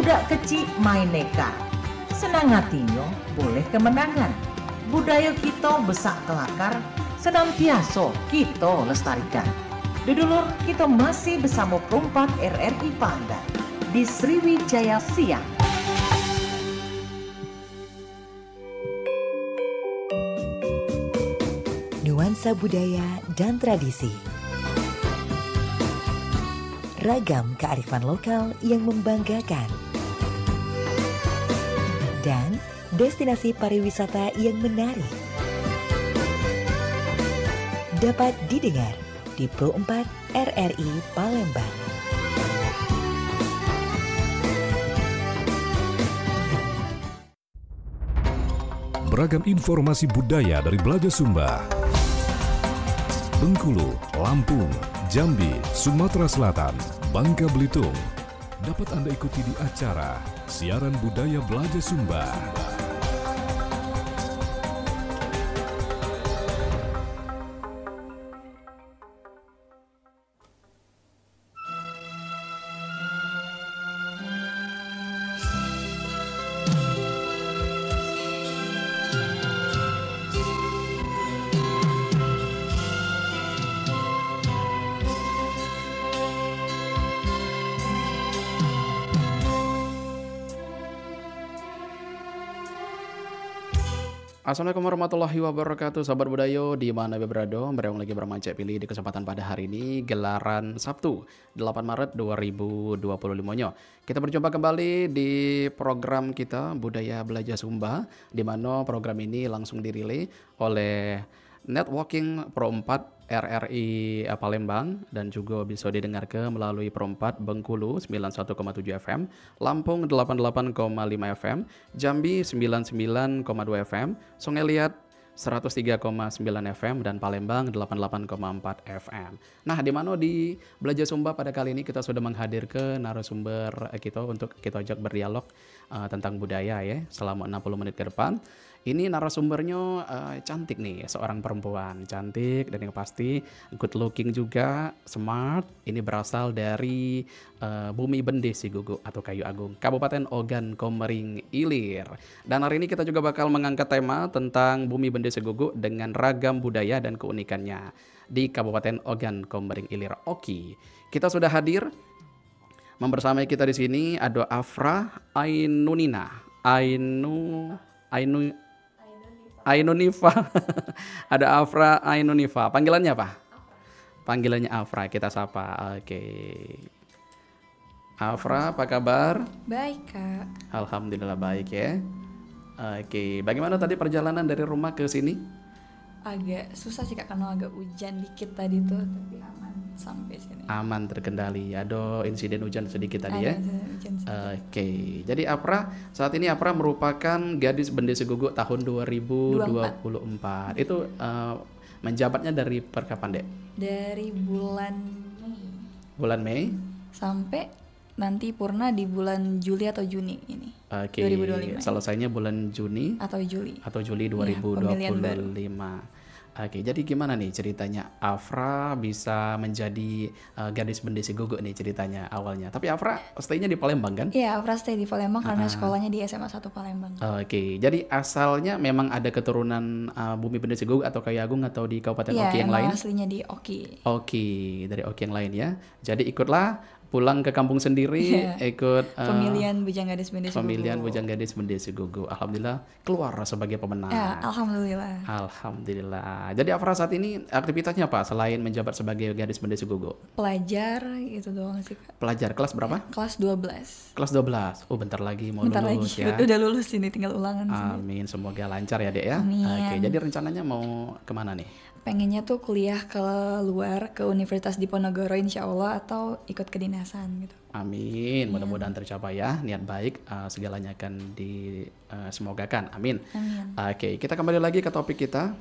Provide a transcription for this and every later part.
budak kecil main neka. Senang hatinya boleh kemenangan. Budaya kita besak kelakar, senantiasa kita lestarikan. Dulur, kita masih bersama perempat RRI Pandan di Sriwijaya Siang. Nuansa budaya dan tradisi. Ragam kearifan lokal yang membanggakan. Dan destinasi pariwisata yang menarik. Dapat didengar di Pro 4 RRI Palembang. Beragam informasi budaya dari Belajar Sumba. Bengkulu, Lampung, Jambi, Sumatera Selatan, Bangka Belitung. Dapat Anda ikuti di acara Siaran Budaya Belajar Sumba. Assalamualaikum warahmatullahi wabarakatuh, sahabat budaya di mana berada, berang lagi bermacet pilih di kesempatan pada hari ini gelaran Sabtu 8 Maret 2025-nya. Kita berjumpa kembali di program kita Budaya Belajar Sumba, di mana program ini langsung dirilai oleh Networking Pro 4 RRI Palembang dan juga bisa didengarkan melalui Pro 4 Bengkulu 91,7 FM, Lampung 88,5 FM, Jambi 99,2 FM, Sungai Liat 103,9 FM dan Palembang 88,4 FM. Nah, di mana di Belajar Sumba pada kali ini kita sudah menghadirkan narasumber kita untuk kita ajak berdialog tentang budaya ya selama 60 menit ke depan. Ini narasumbernya cantik nih, seorang perempuan cantik dan yang pasti good looking juga, smart. Ini berasal dari Bumi Bende Sigugu atau Kayu Agung, Kabupaten Ogan Komering Ilir. Dan hari ini kita juga bakal mengangkat tema tentang Bumi Bende Sigugu dengan ragam budaya dan keunikannya di Kabupaten Ogan Komering Ilir. Oke, kita sudah hadir. Membersamai kita di sini ada Afra Ainunifa. Ada Afra Ainunifa. Panggilannya apa? Panggilannya Afra, kita sapa. Oke. Afra, apa kabar? Baik, Kak. Alhamdulillah baik ya. Oke, bagaimana tadi perjalanan dari rumah ke sini? Agak susah sih, Kak, karena agak hujan dikit tadi tuh, tapi aman sampai sini. Aman, terkendali. Ada insiden hujan sedikit tadi ya. Hujan sedikit. Oke, jadi Afra saat ini Afra merupakan gadis Bende Sigugu tahun 2024. Itu menjabatnya dari perkapan, Dek? Dari bulan Mei. Bulan Mei Sampai nanti purna di bulan Juli atau Juni ini. Oke, 2025. selesainya bulan Juni Atau Juli. atau Juli Iya, pemilihan baru. 2025. Oke, jadi gimana nih ceritanya Afra bisa menjadi gadis Bende Sigugu nih ceritanya awalnya. Tapi Afra stay-nya di Palembang kan? Iya, Afra stay di Palembang karena sekolahnya di SMA 1 Palembang. Oke, jadi asalnya memang ada keturunan Bumi Bende Sigugu atau Kayu Agung atau di Kabupaten Oki yang lain? Iya, aslinya di Oki. Oke, dari Oki yang lain ya. Jadi ikutlah pulang ke kampung sendiri, ikut Pemilihan Bujang Gadis Bende Sigugu. pemilihan Bujang Gadis Bende Sigugu. Alhamdulillah keluar sebagai pemenang. Ya, alhamdulillah. Alhamdulillah. Jadi Afra saat ini aktivitasnya apa selain menjabat sebagai gadis Bende Sigugu? Pelajar gitu doang sih, Kak. Pelajar kelas berapa? Kelas 12. Kelas 12. Oh, bentar lagi mau Bentar lulus lagi ya. udah lulus ini, tinggal ulangan sih. Amin, semoga lancar ya, Dek ya. Amin. Oke, jadi rencananya mau kemana nih? Pengennya tuh kuliah ke luar, ke Universitas Diponegoro insya Allah, atau ikut kedinasan gitu. Amin, mudah-mudahan tercapai ya, niat baik segalanya akan disemogakan, amin. Amin. Oke, kita kembali lagi ke topik kita.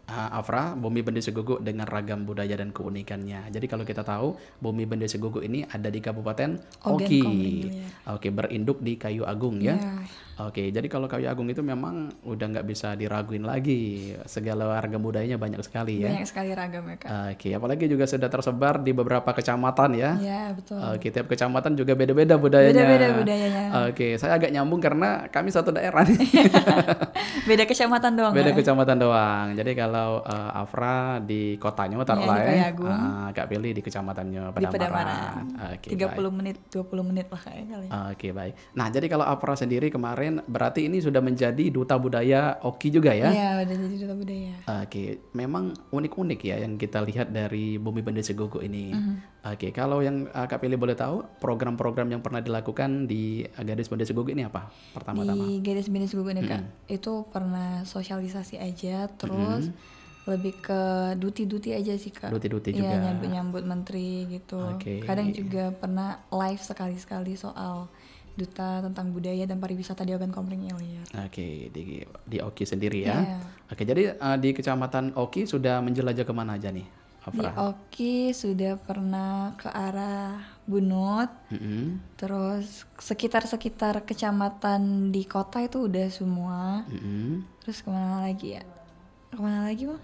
Afra, Bumi Bende Segugu dengan ragam budaya dan keunikannya. Jadi kalau kita tahu Bumi Bende Segugu ini ada di Kabupaten Ogan Oki. Komering Ilir. Oke, berinduk di Kayu Agung ya. Ya. Oke, jadi kalau Kayu Agung itu memang udah nggak bisa diraguin lagi. Segala ragam budayanya banyak sekali ya. Banyak sekali ragamnya Kak. Oke, apalagi juga sudah tersebar di beberapa kecamatan ya. Ya betul. Oke, tiap kecamatan juga beda-beda budayanya. Beda-beda budayanya. Oke, saya agak nyambung karena kami satu daerah nih. Beda kecamatan doang. Beda Kak. kecamatan doang. Jadi kalau Afra di kotanya taruhlah Iya, di ya. Kayagung. Kak Pilih di kecamatannya Di Pedamaran. Pedamaran. Oke, 30 baik. menit, 20 menit lah kayaknya kali. Oke, baik. Nah, jadi kalau Afra sendiri kemarin berarti ini sudah menjadi duta budaya Oki juga ya? Iya, udah jadi duta budaya. Oke, memang unik-unik ya yang kita lihat dari Bumi Bende Segugu ini. Oke, kalau yang Kak Pilih boleh tahu program-program yang pernah dilakukan di Gadis Bende Segugu ini apa? Pertama-tama. Di Gadis Bini Segugu ini Kak, itu pernah sosialisasi aja, terus lebih ke duti-duti aja sih Kak. Duti-duti Iya, juga. nyambut-nyambut menteri gitu. Oke. Kadang juga pernah live sekali-sekali soal duta tentang budaya dan pariwisata di Ogan Komering Ilir. Oke, di Oki sendiri ya. Iya. Oke, jadi di Kecamatan Oki sudah menjelajah kemana aja nih, Di Afra? Oki sudah pernah ke arah Bunut, Mm-mm, terus sekitar-sekitar kecamatan di kota itu udah semua. mm-mm. Terus kemana lagi ya? Kemana lagi Bang?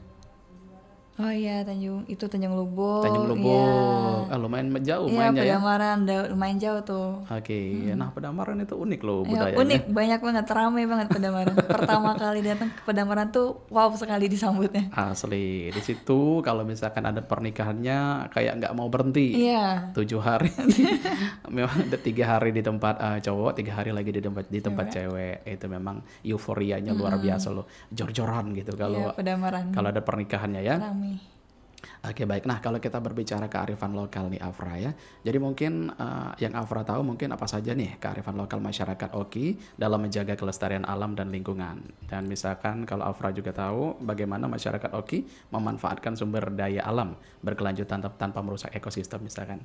Oh iya Tanjung Lubuk. Tanjung Lubuk. Iya. Lumayan jauh Iya, mainnya ya. Pedamaran lumayan jauh tuh. Oke, nah Pedamaran itu unik loh Ya, budayanya. unik, banyak banget, ramai banget Pedamaran. Pertama kali datang ke Pedamaran tuh wow sekali disambutnya. Asli, di situ kalau misalkan ada pernikahannya kayak nggak mau berhenti. Iya. 7 hari. Memang ada 3 hari di tempat cowok, 3 hari lagi di tempat cewek. Itu memang euforianya luar biasa loh. Jor-joran gitu Iya, Pedamaran. kalau ada pernikahannya ya. Ramai. Oke, baik. Nah, kalau kita berbicara kearifan lokal nih Afra ya. Jadi mungkin yang Afra tahu mungkin apa saja nih kearifan lokal masyarakat Oki dalam menjaga kelestarian alam dan lingkungan. Dan misalkan kalau Afra juga tahu bagaimana masyarakat Oki memanfaatkan sumber daya alam berkelanjutan tanpa merusak ekosistem misalkan.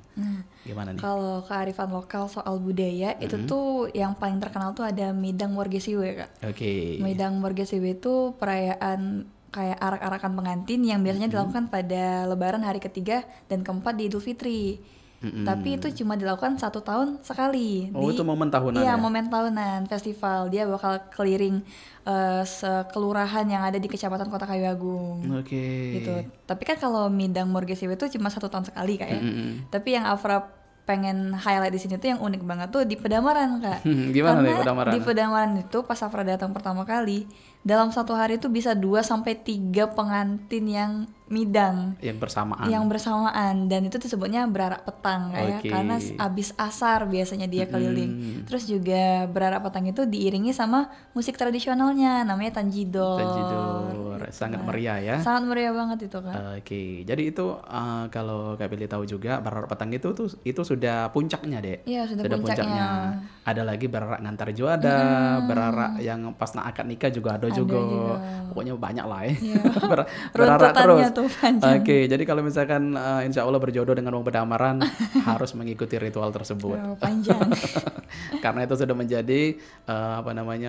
Gimana nih? Kalau kearifan lokal soal budaya itu tuh yang paling terkenal tuh ada Midang Morgesiwe Kak. Oke. Midang Morgesiwe itu perayaan kayak arak-arakan pengantin yang biasanya dilakukan pada Lebaran hari ketiga dan keempat di Idul Fitri. Tapi itu cuma dilakukan 1 tahun sekali. Oh, itu momen tahunan Iya, ya? momen tahunan festival. Dia bakal keliling sekelurahan yang ada di Kecamatan Kota Kayu Agung. Oke. Gitu. Tapi kan kalau Midang Morgesiwe itu cuma 1 tahun sekali Kak ya. Tapi yang Afra pengen highlight di sini tuh yang unik banget tuh di Pedamaran Kak. Gimana Karena nih Pedamaran? di Pedamaran itu pas Afra datang pertama kali, dalam 1 hari itu bisa 2-3 pengantin yang midang Yang bersamaan. yang bersamaan, dan itu disebutnya berarak petang kayak Oke. karena abis asar biasanya dia keliling. Terus juga berarak petang itu diiringi sama musik tradisionalnya namanya tanjidor. Tanjidor. Sangat meriah ya. Sangat meriah banget itu kan. Oke, jadi itu kalau Kak Billy tahu juga berarak petang itu sudah puncaknya dek. Iya, sudah puncaknya. Ada lagi berarak ngantar juada, berarak yang pas akad nikah juga ada juga. Pokoknya banyak lah ya. Berarak Runtutannya terus. tuh panjang. Oke, jadi kalau misalkan insya Allah berjodoh dengan orang Pedamaran harus mengikuti ritual tersebut. Oh, panjang. Karena itu sudah menjadi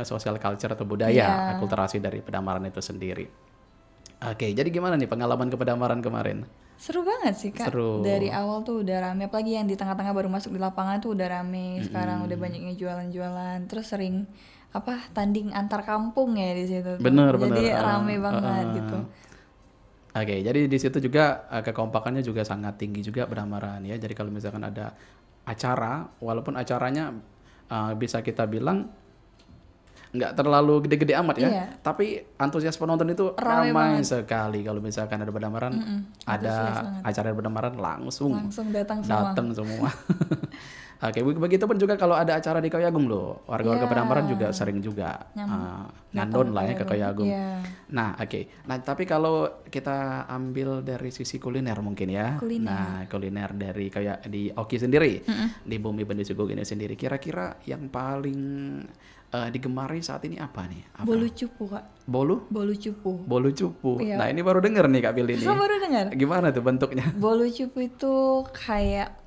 social culture atau budaya akulturasi dari Pedamaran itu sendiri. Oke, jadi gimana nih pengalaman ke Pedamaran kemarin? Seru banget sih Kak. Seru. Dari awal tuh udah rame, apalagi yang di tengah-tengah baru masuk di lapangan tuh udah rame. Sekarang udah banyaknya jualan-jualan. Terus sering tanding antar kampung ya di situ. tuh. Bener. Jadi rame banget gitu. Oke, jadi di situ juga kekompakannya juga sangat tinggi juga Pedamaran ya. Jadi kalau misalkan ada acara, walaupun acaranya bisa kita bilang nggak terlalu gede-gede amat ya, Iya. tapi antusias penonton itu ramai sekali. Kalau misalkan ada Pedamaran, ada acara Pedamaran langsung datang semua. datang semua. Oke, begitu pun juga kalau ada acara di Kayu Agung loh, warga-warga Pedamaran juga sering juga ngandon lah ya ke Kayu Agung. Iya. Nah, oke. Nah, tapi kalau kita ambil dari sisi kuliner mungkin ya. Nah, kuliner dari kayak di Oki sendiri, di Bumi Bende Segugu ini sendiri, kira-kira yang paling digemari saat ini apa nih? Apa? Bolu cupu Kak. Bolu? Bolu cupu. Bolu cupu. Iya. Nah, ini baru denger nih Kak Billy nih. Baru dengar? Gimana tuh bentuknya? Bolu cupu itu kayak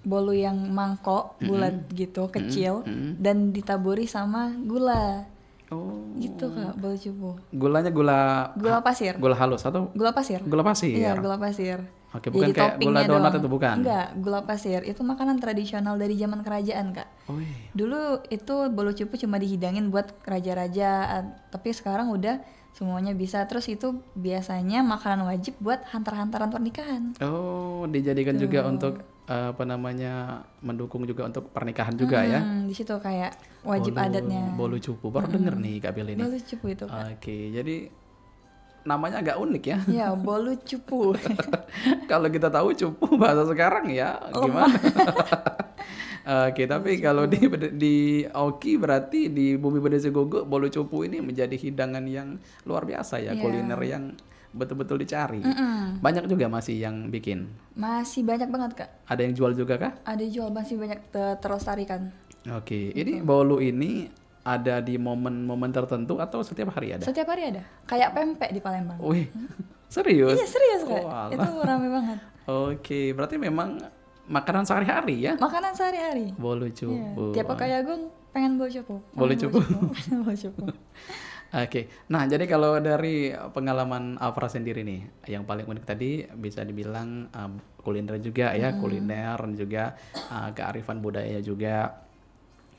bolu yang mangkok bulat gitu, kecil, dan ditaburi sama gula. Oh. Gitu Kak, bolu cupu. Gulanya Gula pasir. gula halus atau Gula pasir. gula pasir? Iya, gula pasir. Oke, bukan Jadi kayak gula toppingnya donat doang. itu bukan? Enggak, gula pasir. Itu makanan tradisional dari zaman kerajaan, Kak. Oh, iya. Dulu itu bolu cupu cuma dihidangin buat raja-raja, tapi sekarang udah semuanya bisa. Terus itu biasanya makanan wajib buat hantar-hantaran pernikahan. Oh, dijadikan juga untuk apa namanya, mendukung juga untuk pernikahan juga ya? Di situ kayak wajib adatnya. Bolu cupu, baru denger nih Kak Bill ini. Bolu cupu itu, Kak. Oke, jadi namanya agak unik ya. Ya, bolu cupu. Kalau kita tahu cupu bahasa sekarang ya gimana? Oke, tapi kalau di Oki berarti di Bumi Bedesi Gogo, bolu cupu ini menjadi hidangan yang luar biasa ya, Iya. kuliner yang betul-betul dicari. Banyak juga masih yang bikin. Masih banyak banget, Kak. Ada yang jual juga kah? Ada jual, masih banyak terlestarikan. Oke, ini bolu ini ada di momen-momen tertentu atau setiap hari ada? Setiap hari ada. Kayak pempek di Palembang. Wih, serius? Iya, serius, Kak. Oh, alah. Itu rame banget. Oke, berarti memang makanan sehari-hari ya? Makanan sehari-hari. Bolu Iya. cupu. Tiap ke Kayagung pengen bolu cupu. Bolu cupu. Pengen bolu cupu. Oke, nah jadi kalau dari pengalaman Afra sendiri nih, yang paling unik tadi bisa dibilang kuliner juga ya, kuliner dan juga kearifan budaya juga.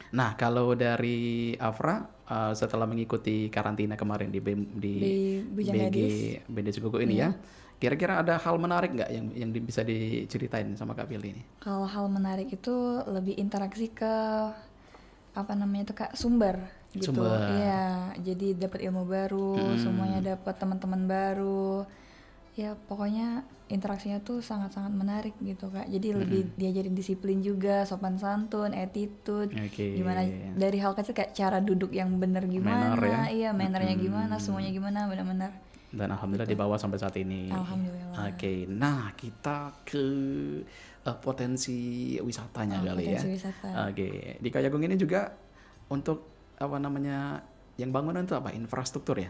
Nah kalau dari Afra setelah mengikuti karantina kemarin di Di Bujang BG Gadis. BD Gogo ini ya, kira-kira ada hal menarik nggak yang bisa diceritain sama Kak Billy ini? Kalau hal menarik itu lebih interaksi ke apa namanya itu Kak, sumber gitu. Sumber. Iya, jadi dapat ilmu baru, semuanya dapat teman-teman baru. Ya pokoknya interaksinya tuh sangat-sangat menarik gitu Kak. Jadi lebih diajarin disiplin juga, sopan santun, attitude. Oke. Gimana dari hal kecil kayak cara duduk yang benar gimana, Manner ya. iya mannernya gimana, semuanya gimana, benar-benar. Dan alhamdulillah dibawa sampai saat ini. Alhamdulillah. Oke, nah kita ke potensi wisatanya kali Potensi ya. wisata. Oke, di Kayagung ini juga untuk apa namanya yang bangunan itu apa, infrastruktur ya?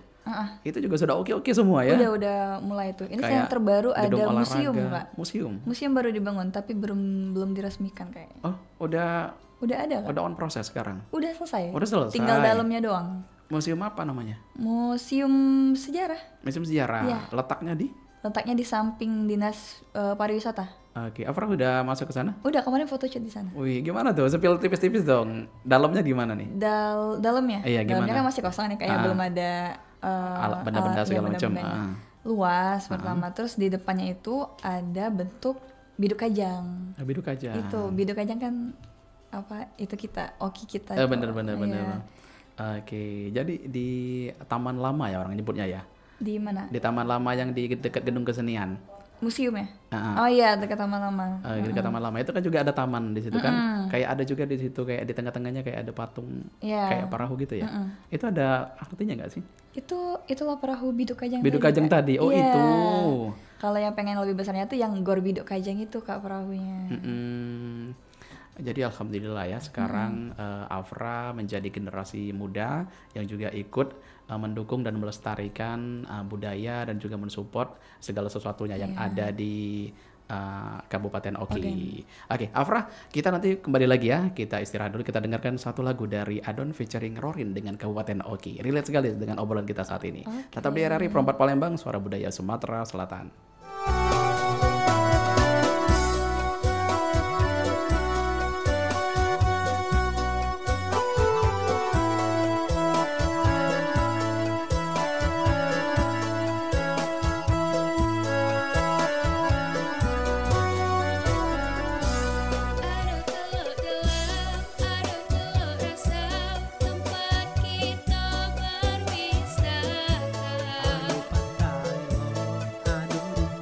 Itu juga sudah oke semua ya. Udah mulai tuh. Ini Kayak yang terbaru gedung ada olahraga. museum Kak. Museum. Museum baru dibangun tapi belum diresmikan kayaknya. Oh, udah Udah ada Kak? on proses sekarang. Udah selesai. Udah selesai. Tinggal dalamnya doang. Museum apa namanya? Museum sejarah. Museum sejarah. Iya. Letaknya di? Letaknya di samping Dinas Pariwisata. Oke, Afra udah masuk ke sana? Udah kemarin foto shoot di sana. Wih, gimana tuh? Spill tipis-tipis dong. Dalamnya gimana nih? Dalamnya. Iya, Dalamnya gimana? kan masih kosong nih kayak belum ada Benda-benda alat- segala iya, macam. benda-bendanya. Luas pertama, terus di depannya itu ada bentuk biduk kajang. Biduk aja. Itu biduk kajang kan apa? Itu kita, oki kita. Bener. Iya. Oke, jadi di Taman Lama ya orang nyebutnya ya. Di mana? Di Taman Lama yang di dekat Gedung Kesenian. Museum ya? Ah. Oh iya, dekat Taman Lama. Di dekat Taman Lama itu kan juga ada taman di situ kan. Kayak ada juga di situ kayak di tengah-tengahnya kayak ada patung Iya. kayak perahu gitu ya. Itu ada artinya nggak sih? Itulah perahu biduk kajang Biduk tadi, kajang Kak. tadi. Oh, Iya. itu. Kalau yang pengen lebih besarnya tuh yang gor biduk kajang itu Kak perahunya. Mm-mm. Jadi alhamdulillah ya sekarang Afra menjadi generasi muda yang juga ikut mendukung dan melestarikan budaya dan juga mensupport segala sesuatunya yang ada di Kabupaten Oki. Oke, Afra, kita nanti kembali lagi ya. Kita istirahat dulu, kita dengarkan satu lagu dari Adon featuring Rorin dengan Kabupaten Oki. Relate sekali dengan obrolan kita saat ini. Tetap di RRI Perempat Palembang, Suara Budaya Sumatera Selatan. Ayo pantai, aduh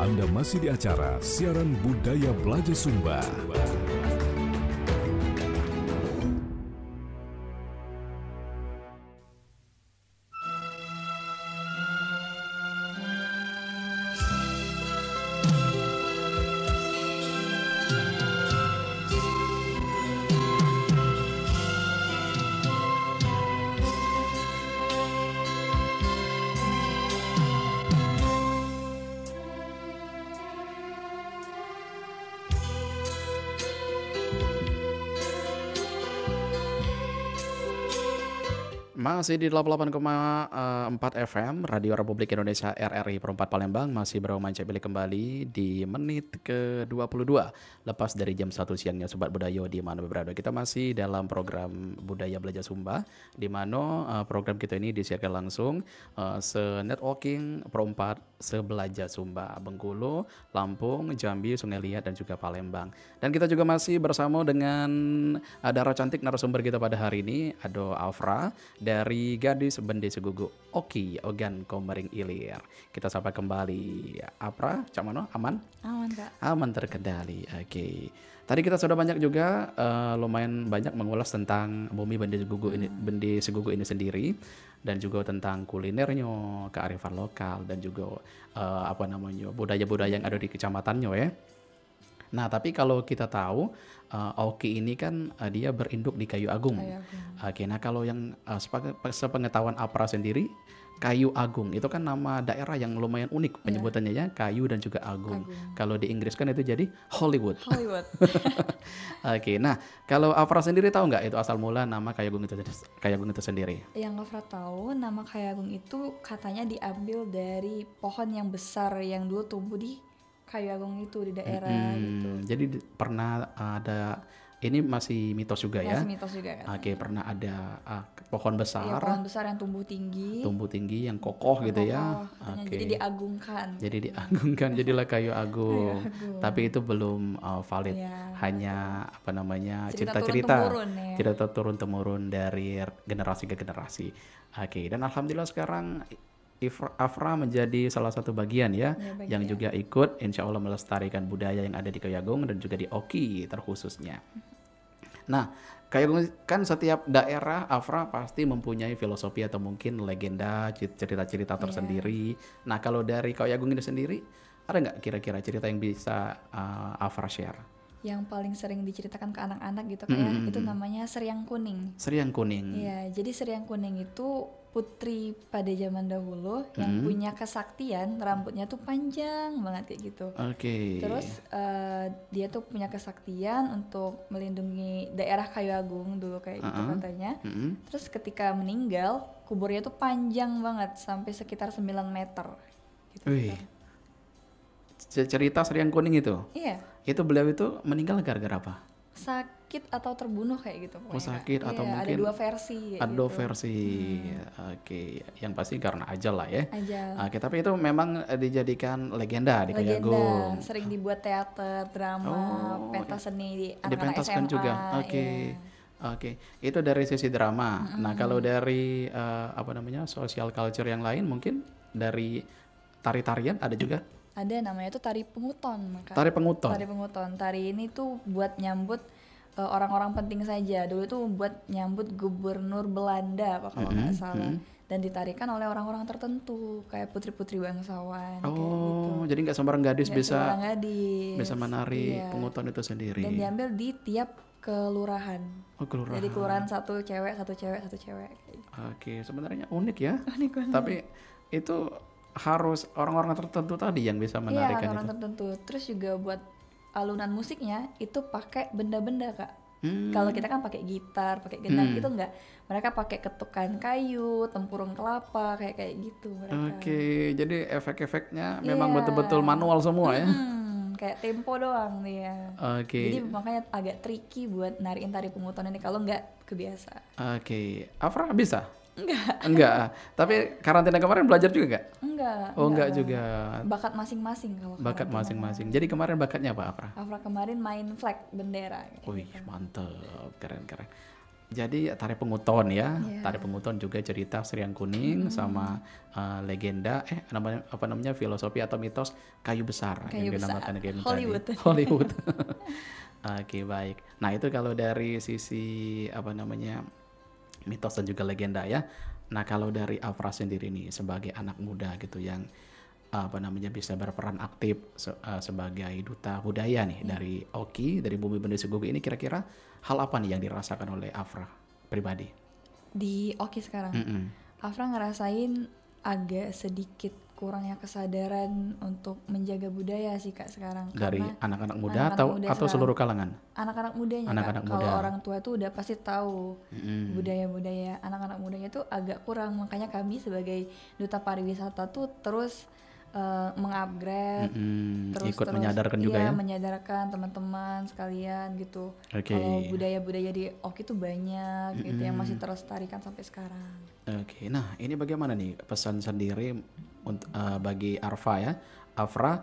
Anda masih di acara Siaran Budaya Belajar Sumba. Masih di 88,4 FM Radio Republik Indonesia RRI Perempat Palembang. Masih beromance pilih kembali di menit ke-22 lepas dari jam 1 siangnya Sobat Budaya di mana berada. Kita masih dalam program Budaya Belajar Sumba, di mana program kita ini disiarkan langsung se-networking Perempat Sebelajar Sumba, Bengkulu, Lampung, Jambi, Sungai Liat, dan juga Palembang. Dan kita juga masih bersama dengan Dara cantik narasumber kita pada hari ini, Ado Afra dari Gadis Bende Segugu Oki Ogan Komering Ilir. Kita sapa kembali Afra, cak mano? Aman? Aman Kak. Aman terkendali. Oke. Tadi kita sudah banyak juga lumayan banyak mengulas tentang bumi Bende Segugu ini, Bende Segugu ini sendiri, dan juga tentang kulinernya, kearifan lokal, dan juga budaya-budaya yang ada di kecamatannya ya. Nah, tapi kalau kita tahu Oki ini kan dia berinduk di Kayu Agung. Oke, nah kalau yang sepengetahuan Afra sendiri, Kayu Agung itu kan nama daerah yang lumayan unik penyebutannya ya, Kayu dan juga Agung. Kalau di Inggris kan itu jadi Hollywood. Oke, nah kalau Afra sendiri tahu nggak itu asal mula nama Kayu Agung itu sendiri? Yang Afra tahu, nama Kayu Agung itu katanya diambil dari pohon yang besar yang dulu tumbuh di Kayu Agung itu di daerah gitu. Jadi pernah ada, ini masih mitos juga ya? Masih mitos juga kan. Oke, pernah ada pohon besar. Iya, pohon besar yang tumbuh tinggi. Tumbuh tinggi yang kokoh gitu ya. Oke. Jadi diagungkan. Jadilah Kayu Agung. Tapi itu belum valid. Ya. Hanya cerita-cerita turun temurun dari generasi ke generasi. Oke, dan alhamdulillah sekarang Afra menjadi salah satu bagian yang juga ikut insya Allah melestarikan budaya yang ada di Kayu Agung dan juga di Oki terkhususnya. Nah, Kayu Agung kan setiap daerah Afra pasti mempunyai filosofi atau mungkin legenda, cerita-cerita tersendiri. Nah, kalau dari Kayu Agung ini sendiri, ada nggak kira-kira cerita yang bisa Afra share? Yang paling sering diceritakan ke anak-anak gitu kayak itu namanya Seriang Kuning. Seriang Kuning. Iya, jadi Seriang Kuning itu putri pada zaman dahulu yang punya kesaktian, rambutnya tuh panjang banget kayak gitu. Oke. Terus dia tuh punya kesaktian untuk melindungi daerah Kayu Agung dulu kayak gitu katanya. Terus ketika meninggal, kuburnya tuh panjang banget sampai sekitar 9 meter. Gitu. Wih. Cerita Seriang Kuning itu? Iya. Itu beliau itu meninggal gara-gara apa? Sakit atau terbunuh kayak gitu pokoknya. Oh, sakit atau iya, mungkin ada dua versi. Ada dua versi. Oke, yang pasti karena ajal lah ya. Ajal. Oke, tapi itu memang dijadikan legenda di Kayu Agung. Sering dibuat teater, drama, pentas seni di anak-anak dipentaskan SMA. juga. Oke. Oke, itu dari sisi drama. Nah, kalau dari social culture yang lain mungkin dari tari-tarian ada juga? Ada, namanya tuh tari penguton. Tari penguton. Tari penguton. Tari ini tuh buat nyambut orang-orang penting saja. Dulu tuh buat nyambut gubernur Belanda kalau nggak salah. Dan ditarikan oleh orang-orang tertentu kayak putri-putri bangsawan. Oh, kayak gitu. Jadi nggak sembarang gadis bisa menari penguton itu sendiri. Dan diambil di tiap kelurahan. Oh, kelurahan. Jadi kelurahan satu cewek. Oke, sebenarnya unik ya. Unik. Tapi itu harus orang-orang tertentu tadi yang bisa menarikan itu. Iya, orang tertentu. Terus juga buat alunan musiknya itu pakai benda-benda Kak. Kalau kita kan pakai gitar, pakai gendang gitu enggak. Mereka pakai ketukan kayu, tempurung kelapa kayak gitu mereka. Oke, jadi efek-efeknya memang betul-betul manual semua ya. Kayak tempo doang dia. Jadi makanya agak tricky buat nariin tari penguton ini kalau nggak kebiasa. Oke, Afra bisa? Enggak. Tapi karantina kemarin belajar juga nggak? Enggak. Oh, enggak juga. Bakat masing-masing kalau. Bakat masing-masing. Jadi kemarin bakatnya apa, Afra? Afra kemarin main flag bendera. Wih, mantep, keren. Jadi Tari Penguton ya, Iya. Tari Penguton juga cerita Seriang Kuning sama legenda apa namanya filosofi atau mitos kayu besar Kayu yang besar. dinamakan game Hollywood. tadi. Hollywood. Oke, baik. Nah, itu kalau dari sisi apa namanya mitos dan juga legenda ya. Nah, kalau dari Afra sendiri nih sebagai anak muda gitu yang apa namanya bisa berperan aktif sebagai duta budaya nih dari Oki, dari Bumi Bende Segugu ini, kira-kira hal apa nih yang dirasakan oleh Afra pribadi? Di Oki sekarang, Mm-mm. Afra ngerasain agak sedikit kurangnya kesadaran untuk menjaga budaya sih Kak sekarang. Dari Karena anak-anak muda anak-anak atau muda atau sekarang, seluruh kalangan? anak-anak mudanya Anak-anak Kak. muda. Kalau orang tua tuh udah pasti tahu Mm-mm. budaya-budaya, anak-anak mudanya tuh agak kurang. Makanya kami sebagai duta pariwisata tuh terus mengupgrade, Mm-mm. terus Ikut menyadarkan juga iya, ya? menyadarkan teman-teman sekalian gitu. Oke. Kalau budaya-budaya di Oki tuh banyak gitu yang masih terlestarikan sampai sekarang. Oke, nah ini bagaimana nih pesan sendiri untuk bagi Arfa ya, Afra,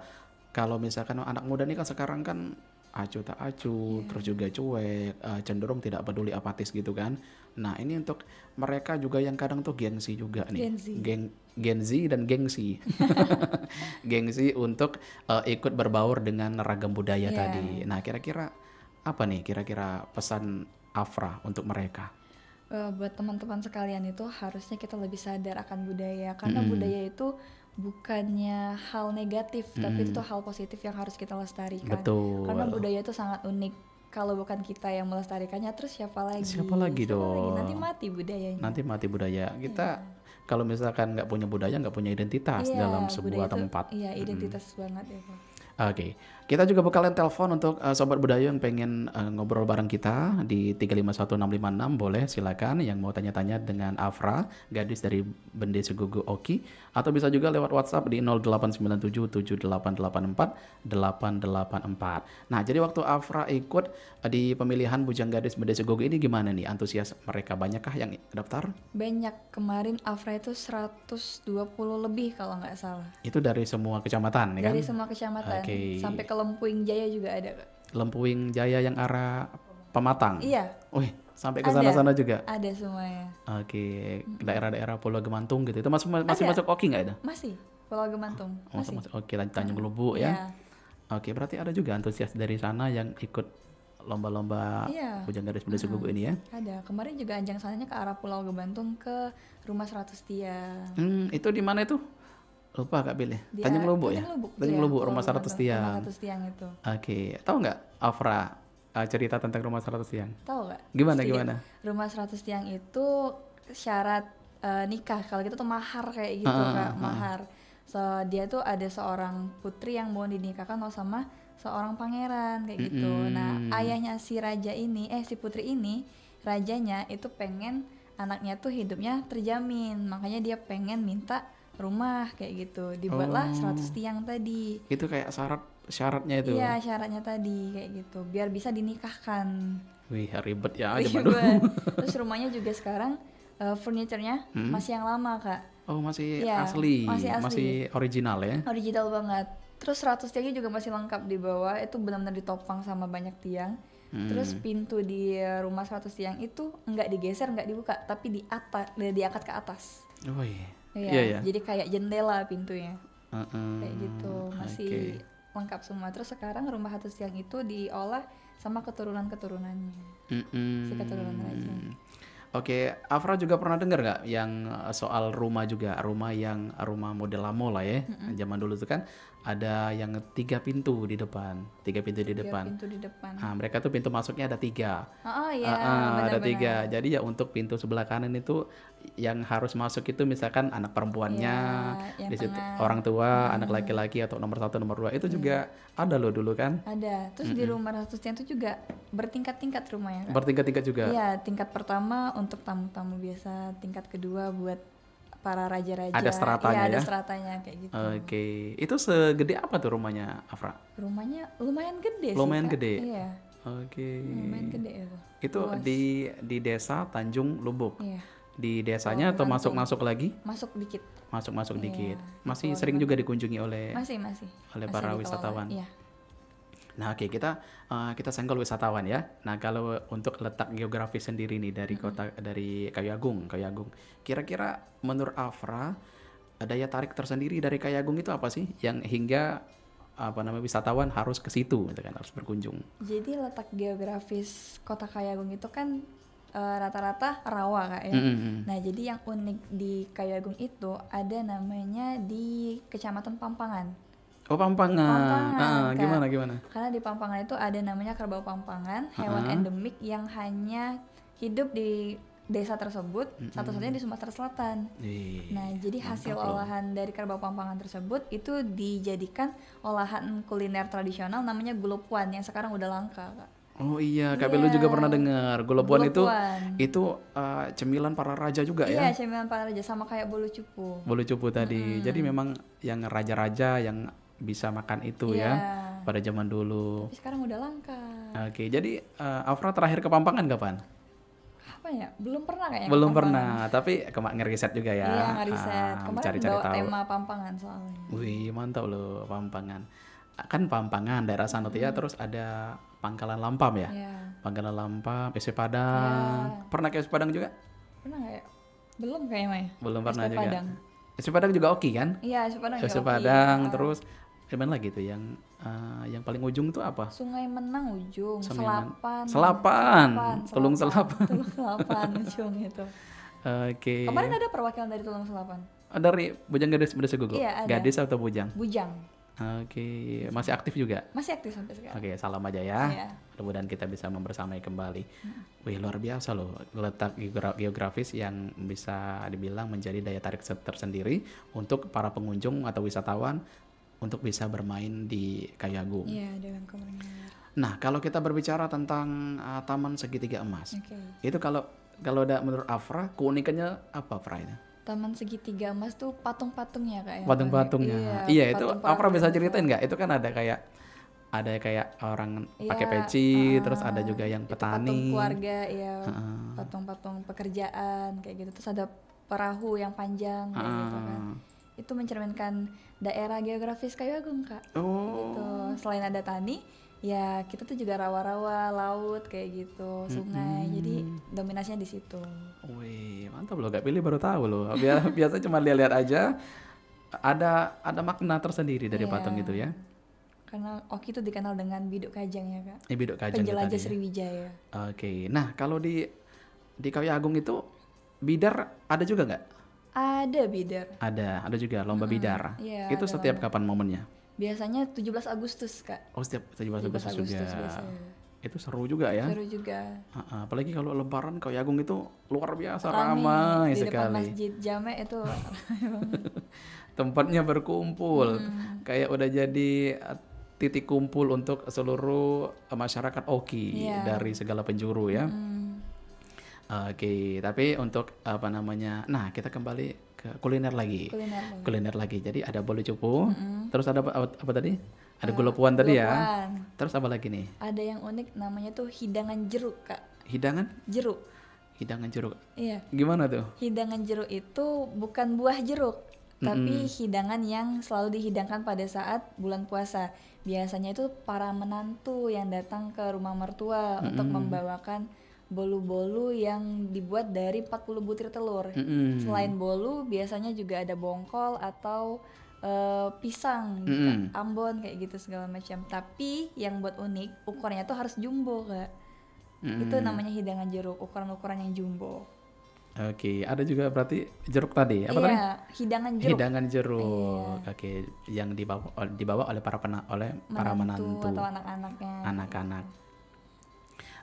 kalau misalkan anak muda nih kan sekarang kan acuh tak acuh, terus juga cuek, cenderung tidak peduli, apatis gitu kan. Nah ini untuk mereka juga yang kadang tuh gengsi juga nih, Gen Z. Gen Z dan gengsi, gengsi untuk ikut berbaur dengan ragam budaya Iya. tadi. Nah kira-kira apa nih kira-kira pesan Afra untuk mereka? Buat teman-teman sekalian itu harusnya kita lebih sadar akan budaya karena budaya itu bukannya hal negatif tapi itu tuh hal positif yang harus kita lestarikan. Betul. Karena budaya itu sangat unik. Kalau bukan kita yang melestarikannya terus siapa lagi? Siapa lagi dong? Nanti mati budayanya. Nanti mati budaya kita. Kalau misalkan nggak punya budaya, nggak punya identitas Iya, dalam budaya sebuah itu, tempat. Iya, identitas banget ya Kak. Oke, kita juga bakalan telepon untuk sobat budaya yang pengen ngobrol bareng kita di 351656, boleh silakan yang mau tanya-tanya dengan Afra, gadis dari Bende Segugu Oki, atau bisa juga lewat WhatsApp di 0897784884. Nah, jadi waktu Afra ikut di pemilihan Bujang Gadis Bende Segugu ini gimana nih antusias mereka, banyakkah yang daftar? Banyak, kemarin Afra itu 120 lebih kalau nggak salah. Itu dari semua kecamatan ya kan? Dari semua kecamatan Oke. sampai ke Lempuing Jaya juga ada Kak. Lempuing Jaya yang arah Pematang. Iya, Wih, sampai ke Ada. sana-sana juga. ada semuanya. Oke, daerah-daerah Pulau Gemantung gitu. Itu masih Ada. masuk Oki nggak itu? Masih, Pulau Gemantung. Oh, Masih. masuk. Oke, Tanjung Lubuk ya. Iya. Oke, berarti ada juga antusias dari sana yang ikut lomba-lomba Iya. Bujang Gadis Bende Segugu ini ya. Ada. Kemarin juga ajang sananya ke arah Pulau Gemantung ke Rumah 100 Tiang. Itu di mana itu? Lupa Kak Billy. Di Tanjung Lubuk ya? Tanjung Iya, Lubuk, Pulau Rumah 100 Gemantung, Tiang. Rumah 100 Tiang itu. Oke, tahu nggak Afra cerita tentang Rumah 100 Tiang? Tahu nggak? Gimana, Sedikit. gimana? Rumah 100 Tiang itu syarat nikah. Kalau gitu tuh mahar kayak gitu Kak, mahar. So, dia tuh ada seorang putri yang mau dinikahkan sama seorang pangeran kayak gitu. Nah, ayahnya si raja ini, si putri ini, rajanya itu pengen anaknya tuh hidupnya terjamin. Makanya dia pengen minta rumah kayak gitu. Dibuatlah 100 tiang tadi. Itu kayak syaratnya itu. Iya, syaratnya tadi kayak gitu. Biar bisa dinikahkan. Wih, ribet ya zaman dulu. Ribet. Terus rumahnya juga sekarang furniture-nya masih yang lama, Kak. Oh, masih Iya, asli. masih asli. Masih original ya. Original banget. Terus 100 tiangnya juga masih lengkap di bawah. Itu benar-benar ditopang sama banyak tiang. Terus pintu di rumah 100 tiang itu nggak digeser, nggak dibuka, tapi diangkat ke atas. Wih. Iya, Iya ya. jadi kayak jendela pintunya. Heeh. Kayak gitu, masih lengkap semua. Terus sekarang rumah 100 tiang itu diolah sama keturunan-keturunannya. Si keturunan raja. Oke, Afra juga pernah dengar nggak yang soal rumah juga, rumah model lamo lah ya, zaman dulu tuh kan ada yang 3 pintu di depan, 3 pintu di Tiga depan. pintu di depan. Nah, mereka tuh pintu masuknya ada 3. Oh iya, Ada benar-benar. 3. Jadi ya untuk pintu sebelah kanan itu yang harus masuk itu misalkan anak perempuannya, Iya, yang di situ tengah. orang tua, anak laki-laki atau nomor 1, nomor 2 itu juga ada loh dulu kan, Ada. Terus di rumah 100 tiang itu juga bertingkat-tingkat rumahnya. Kak. bertingkat-tingkat juga. Iya, tingkat pertama untuk tamu-tamu biasa, tingkat kedua buat para raja-raja. Ada stratanya Iya, ada ya? stratanya kayak gitu. Oke, itu segede apa tuh rumahnya Afra? Rumahnya lumayan gede sih. Lumayan Kak. gede? Iya, Oke. lumayan gede itu. Itu Luas. di desa Tanjung Lubuk. Iya, Di desanya atau masuk-masuk lagi? masuk dikit. Masuk-masuk Iya, dikit. di Masih Pulau sering juga dikunjungi oleh Masih. oleh Masih para dikelola. wisatawan. Iya. Nah, oke, kita senggol wisatawan ya. Nah, kalau untuk letak geografis sendiri nih dari kota dari Kayu Agung, kira-kira menurut Afra daya tarik tersendiri dari Kayu Agung itu apa sih yang hingga wisatawan harus ke situ, gitu kan, harus berkunjung. Jadi letak geografis Kota Kayu Agung itu kan rata-rata rawa Kak ya. Nah, jadi yang unik di Kayu Agung itu ada namanya di Kecamatan Pampangan. Oh, Pampangan. Kak. Gimana? Karena di Pampangan itu ada namanya kerbau Pampangan, hewan endemik yang hanya hidup di desa tersebut, satu-satunya di Sumatera Selatan. Nah, jadi hasil olahan dari kerbau Pampangan tersebut itu dijadikan olahan kuliner tradisional namanya gulopwan yang sekarang udah langka, Kak. Oh iya, Kak Belu juga pernah dengar. Gulopwan itu Gulopwan. cemilan para raja juga Iya, ya. cemilan para raja sama kayak bolu cupu. Bolu cupu tadi. Jadi memang yang raja-raja yang bisa makan itu Iya. ya pada zaman dulu. Tapi sekarang udah langka. Oke, jadi Afra terakhir ke Pampangan kapan? Apa ya? Belum pernah kayaknya. Belum ke Pampangan. pernah, tapi ngeriset juga ya. Iya, ngeriset. Kemarin Cari-cari bawa tahu. tema Pampangan soalnya. Wih, mantap loh Pampangan. Kan Pampangan daerah sana tuh ya, terus ada Pangkalan Lampam ya. Iya. Pangkalan Lampam, SP Padang. Iya. Pernah ke SP Padang juga? Pernah nggak ya? Belum kayaknya Maya. Belum pernah SP juga. Padang. SP Padang juga oke kan? Iya, SP Padang SP juga oke. Padang, Ah. terus gimana lagi tuh yang paling ujung tuh apa? Sungai Menang ujung, Sungai Men- Selapan. Selapan. Tulung Selapan. Tulung Selapan ujung itu. Oke. Kemarin ada perwakilan dari Tulung Selapan. Dari Bujang Gadis Gugu? Iya, ada. Gadis atau Bujang? Bujang. Oke, masih aktif juga? Masih aktif sampai sekarang. Oke, salam aja ya. Iya. Mudah-mudahan kita bisa membersamai kembali. Wih, luar biasa loh. Letak geografis yang bisa dibilang menjadi daya tarik tersendiri untuk para pengunjung atau wisatawan untuk bisa bermain di Kayu Agung. Iya, dengan Komersial. Nah, kalau kita berbicara tentang Taman Segitiga Emas, Oke. itu kalau ada menurut Afra, keunikannya apa, Afra itu? Taman Segitiga Emas tuh patung-patungnya Kak yang Patung-patungnya. unik. Iya, itu patung-patung Afra bisa besar. ceritain nggak? Itu kan ada kayak orang Iya, pakai peci, terus ada juga yang itu petani. patung keluarga, ya, patung-patung pekerjaan kayak gitu. Terus ada perahu yang panjang kayak gitu kan. Itu mencerminkan daerah geografis Kayu Agung Kak. Gitu. Selain ada tani, ya kita tuh juga rawa-rawa, laut kayak gitu, sungai. Jadi dominasinya di situ. Wih, mantap loh, gak pilih baru tahu loh. Biasa cuma lihat-lihat aja. Ada makna tersendiri dari Iya. patung itu ya. Karena Oki itu dikenal dengan Biduk Kajang ya Kak. Biduk Kajang itu Penjelajah tadi ya. Sriwijaya. Oke, nah kalau di Kayu Agung itu bidar ada juga nggak? Ada bidar. Ada juga lomba bidar. Iya, Itu ada setiap lomba. kapan momennya? Biasanya 17 Agustus Kak. Oh, setiap 17 17 Agustus juga. biasanya. Itu seru juga ya. Seru juga. Apalagi kalau lebaran Kayu Agung itu luar biasa Rame. ramai Di depan sekali. Masjid Jame itu ramai banget. Tempatnya berkumpul. Kayak udah jadi titik kumpul untuk seluruh masyarakat Oki Iya. dari segala penjuru ya. Oke, tapi untuk nah kita kembali ke kuliner lagi. Kuliner lagi. Jadi ada bolu cupu, terus ada apa tadi? Ada gulopwan tadi ya. Gulopwan. Terus apa lagi nih? Ada yang unik namanya tuh hidangan jeruk Kak. Hidangan? Jeruk. Hidangan jeruk. Iya. Gimana tuh? Hidangan jeruk itu bukan buah jeruk, tapi hidangan yang selalu dihidangkan pada saat bulan puasa. Biasanya itu para menantu yang datang ke rumah mertua untuk membawakan bolu-bolu yang dibuat dari 40 butir telur. Selain bolu, biasanya juga ada bongkol atau pisang, Ambon kayak gitu segala macam. Tapi yang buat unik, ukurannya tuh harus jumbo Kak. Itu namanya hidangan jeruk, ukuran-ukuran yang jumbo. Oke, ada juga berarti jeruk tadi. Apa tadi? Iya, hidangan jeruk. Hidangan jeruk. Oke, yang dibawa oleh para menantu atau anak-anaknya. Anak-anak.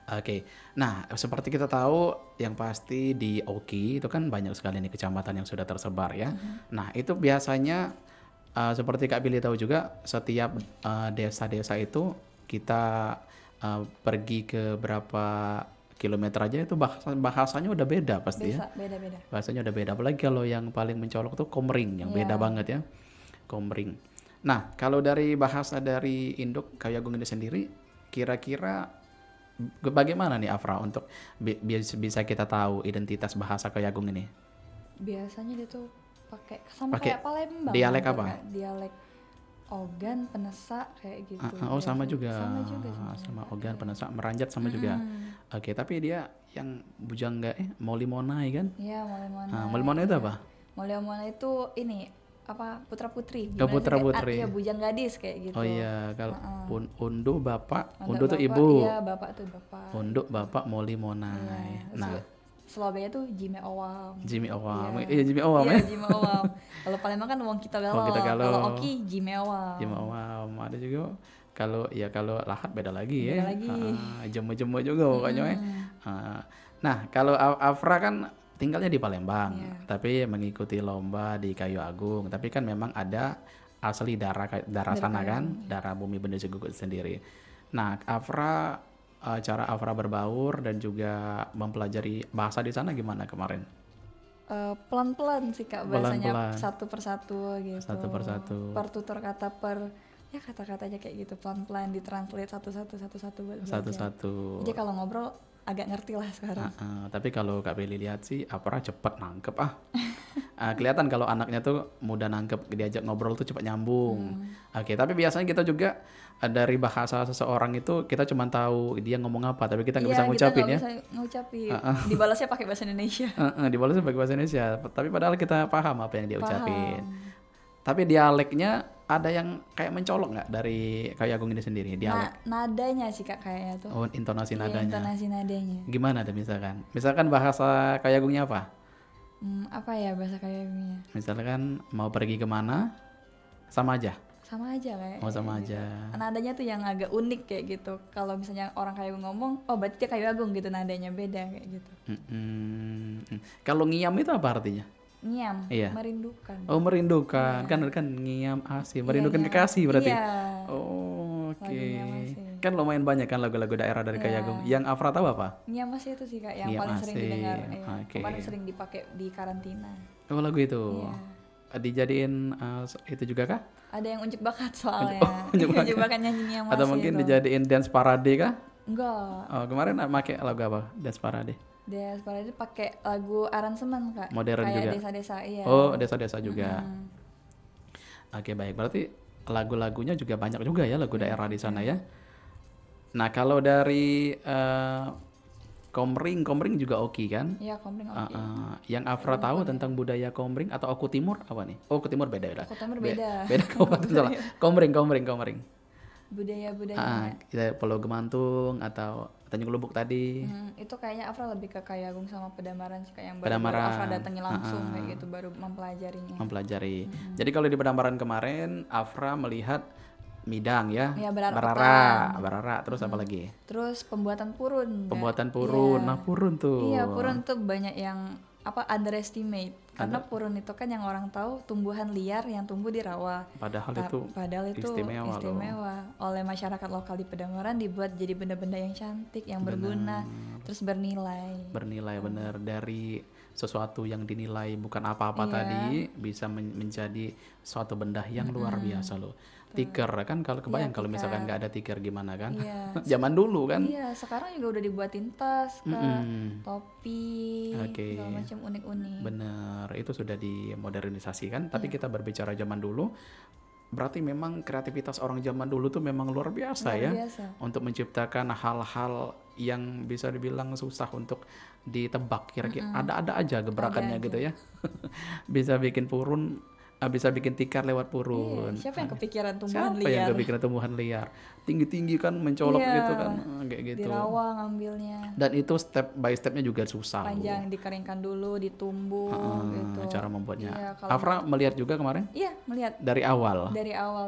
Oke, nah seperti kita tahu yang pasti di Oki itu kan banyak sekali nih kecamatan yang sudah tersebar ya. Nah itu biasanya seperti Kak Billy tahu juga setiap desa-desa itu kita pergi ke berapa kilometer aja itu bahasanya udah beda pasti ya. Beda-beda. Bahasanya udah beda. Apalagi kalau yang paling mencolok tuh Komering yang beda banget ya. Komering. Nah kalau dari bahasa dari induk Kayu Agung ini sendiri kira-kira bagaimana nih Afra untuk bisa kita tahu identitas bahasa Kayu Agung ini? Biasanya dia tuh pakai sama kayak Palembang. dialek gitu, apa? Kak. Dialek ogan, penesak kayak gitu. Oh sama juga. Sama juga sebenarnya. Sama ogan, penesak, meranjat sama juga. Oke, tapi dia yang bujangga molimonai kan? Iya, molemona. Molimonai itu apa? Molemona itu ini apa, putra putri. Oh, putra putri. Iya, bujang gadis kayak gitu. Oh iya, kalau undu bapak, Untuk undu tuh bapak, ibu. Iya, bapak tuh bapak. Unduk bapak molimonai. Iya. Nah, Surabaya tuh Jime Owam. Jimmy Owam. Iya. Iya, Jimmy Owam Iya, ya. Jime Owam. Kalau Palembang kan Wong Kita Galo. Wong Kita Galo. Kalau Oki Jime Owam. Jimmy Owam ada juga. Kalau Lahat beda lagi ya. Beda lagi. Jemo-jemo juga pokoknya ya. Nah, kalau Afra kan tinggalnya di Palembang, Iya. tapi mengikuti lomba di Kayu Agung. Tapi kan memang ada asli darah sana kan, darah bumi Benda Segugut sendiri. Nah, cara Afra berbaur dan juga mempelajari bahasa di sana gimana kemarin? Pelan-pelan sih Kak bahasanya, Pelan-pelan. satu persatu gitu. Satu persatu. Per tutur kata ya kata-katanya kayak gitu, pelan-pelan ditranslate satu-satu buat belajar. Satu-satu. Jadi kalau ngobrol agak ngerti lah sekarang. Tapi kalau Kak Beli lihat sih Afra cepet nangkep kelihatan kalau anaknya tuh mudah nangkep, diajak ngobrol tuh cepat nyambung. Oke, tapi biasanya kita juga dari bahasa seseorang itu kita cuma tahu dia ngomong apa, tapi kita nggak bisa ngucapin ya. Iya, kita nggak bisa ngucapin. Dibalasnya pakai bahasa Indonesia. Dibalas sebagai bahasa Indonesia, tapi padahal kita paham apa yang dia Paham. ucapin. Tapi dialeknya ada yang kayak mencolok nggak dari Kayu Agung ini sendiri, dialek? Nadanya sih Kak kayaknya tuh. Oh, intonasi Iya, nadanya. intonasi nadanya. Gimana ada misalkan? Misalkan bahasa Kayu Agungnya apa? Apa ya bahasa kayaknya? Misalkan mau pergi kemana, sama aja. Sama aja kayak. Oh, sama aja. Nadanya tuh yang agak unik kayak gitu. Kalau misalnya orang Kayu Agung ngomong, oh berarti dia Kayu Agung gitu, nadanya beda kayak gitu. Kalau ngiam itu apa artinya? Nyiam, Iya. merindukan. Oh, merindukan. Kan ngiam asih, merindukan Iya, kekasih berarti. Iya. Oh, oke. Lagunya masih. Kan lumayan banyak kan lagu-lagu daerah dari Kayu Iya. Agung. Yang Afra tahu apa? Nyiam masih itu sih Kak yang Nyiam paling sering Asih, didengar. oke. Paling sering dipakai di karantina. Oh, lagu itu. Iya. Dijadiin itu juga kah? Ada yang unjuk bakat soalnya. unjuk bakat. Unjuk bakat nyanyi Nyiam Atau Asih mungkin itu. dijadiin dance parade kah? Enggak. Oh, kemarin pakai lagu apa? Dance parade. Des Parade pakai lagu aransemen Kak. Modern kayak juga. desa-desa iya. Oh, desa-desa juga. Oke, baik. Berarti lagu-lagunya juga banyak juga ya lagu daerah di sana ya. Nah, kalau dari Komring juga oke kan? Iya, Komring oke. Yang Afra tahu tentang budaya Komring atau Oku Timur apa nih? Oh, Oku Timur beda. Oku Timur beda. Beda kabupaten salah. Komring. Budaya-budayanya. Kita Pulau Gemantung atau Tanjung Lubuk tadi. Itu kayaknya Afra lebih ke Kayu Agung sama Pedamaran sih, kayak yang baru Pedamaran. Afra datangi langsung kayak gitu, baru mempelajarinya. Mempelajari. Jadi kalau di Pedamaran kemarin Afra melihat Midang ya. Iya, Barara. Terus apa lagi? Terus pembuatan purun. Pembuatan purun. Iya. Nah, purun tuh. Iya, purun tuh banyak yang underestimate. Karena purun itu kan yang orang tahu tumbuhan liar yang tumbuh di rawa. Padahal itu istimewa loh. Oleh masyarakat lokal di Pedamaran dibuat jadi benda-benda yang cantik, yang berguna, terus bernilai. Bener dari sesuatu yang dinilai bukan apa-apa tadi bisa menjadi suatu benda yang luar biasa loh. Tiker kan, kalau kebayang kalau misalkan nggak ada tiker gimana kan? Iya. Zaman dulu kan. Iya, sekarang juga udah dibuatin tas, Kak, topi, Oke. segala macam unik-unik. Bener, itu sudah dimodernisasi kan. Tapi kita berbicara zaman dulu, berarti memang kreativitas orang zaman dulu tuh memang luar biasa ya. Biasa. Untuk menciptakan hal-hal yang bisa dibilang susah untuk ditebak. Kira-kira ada-ada aja gebrakannya gitu ya. Bisa bikin purun, bisa bikin tikar lewat purun. Iya, siapa yang kepikiran tumbuhan liar? Siapa yang kepikiran tumbuhan liar? Tinggi-tinggi kan, mencolok gitu kan, kayak gitu. Di rawa ngambilnya. Dan itu step by stepnya juga susah. Panjang, dikeringkan dulu, ditumbuk gitu. Cara membuatnya. Iya, Afra melihat juga kemarin? Iya, melihat Dari awal.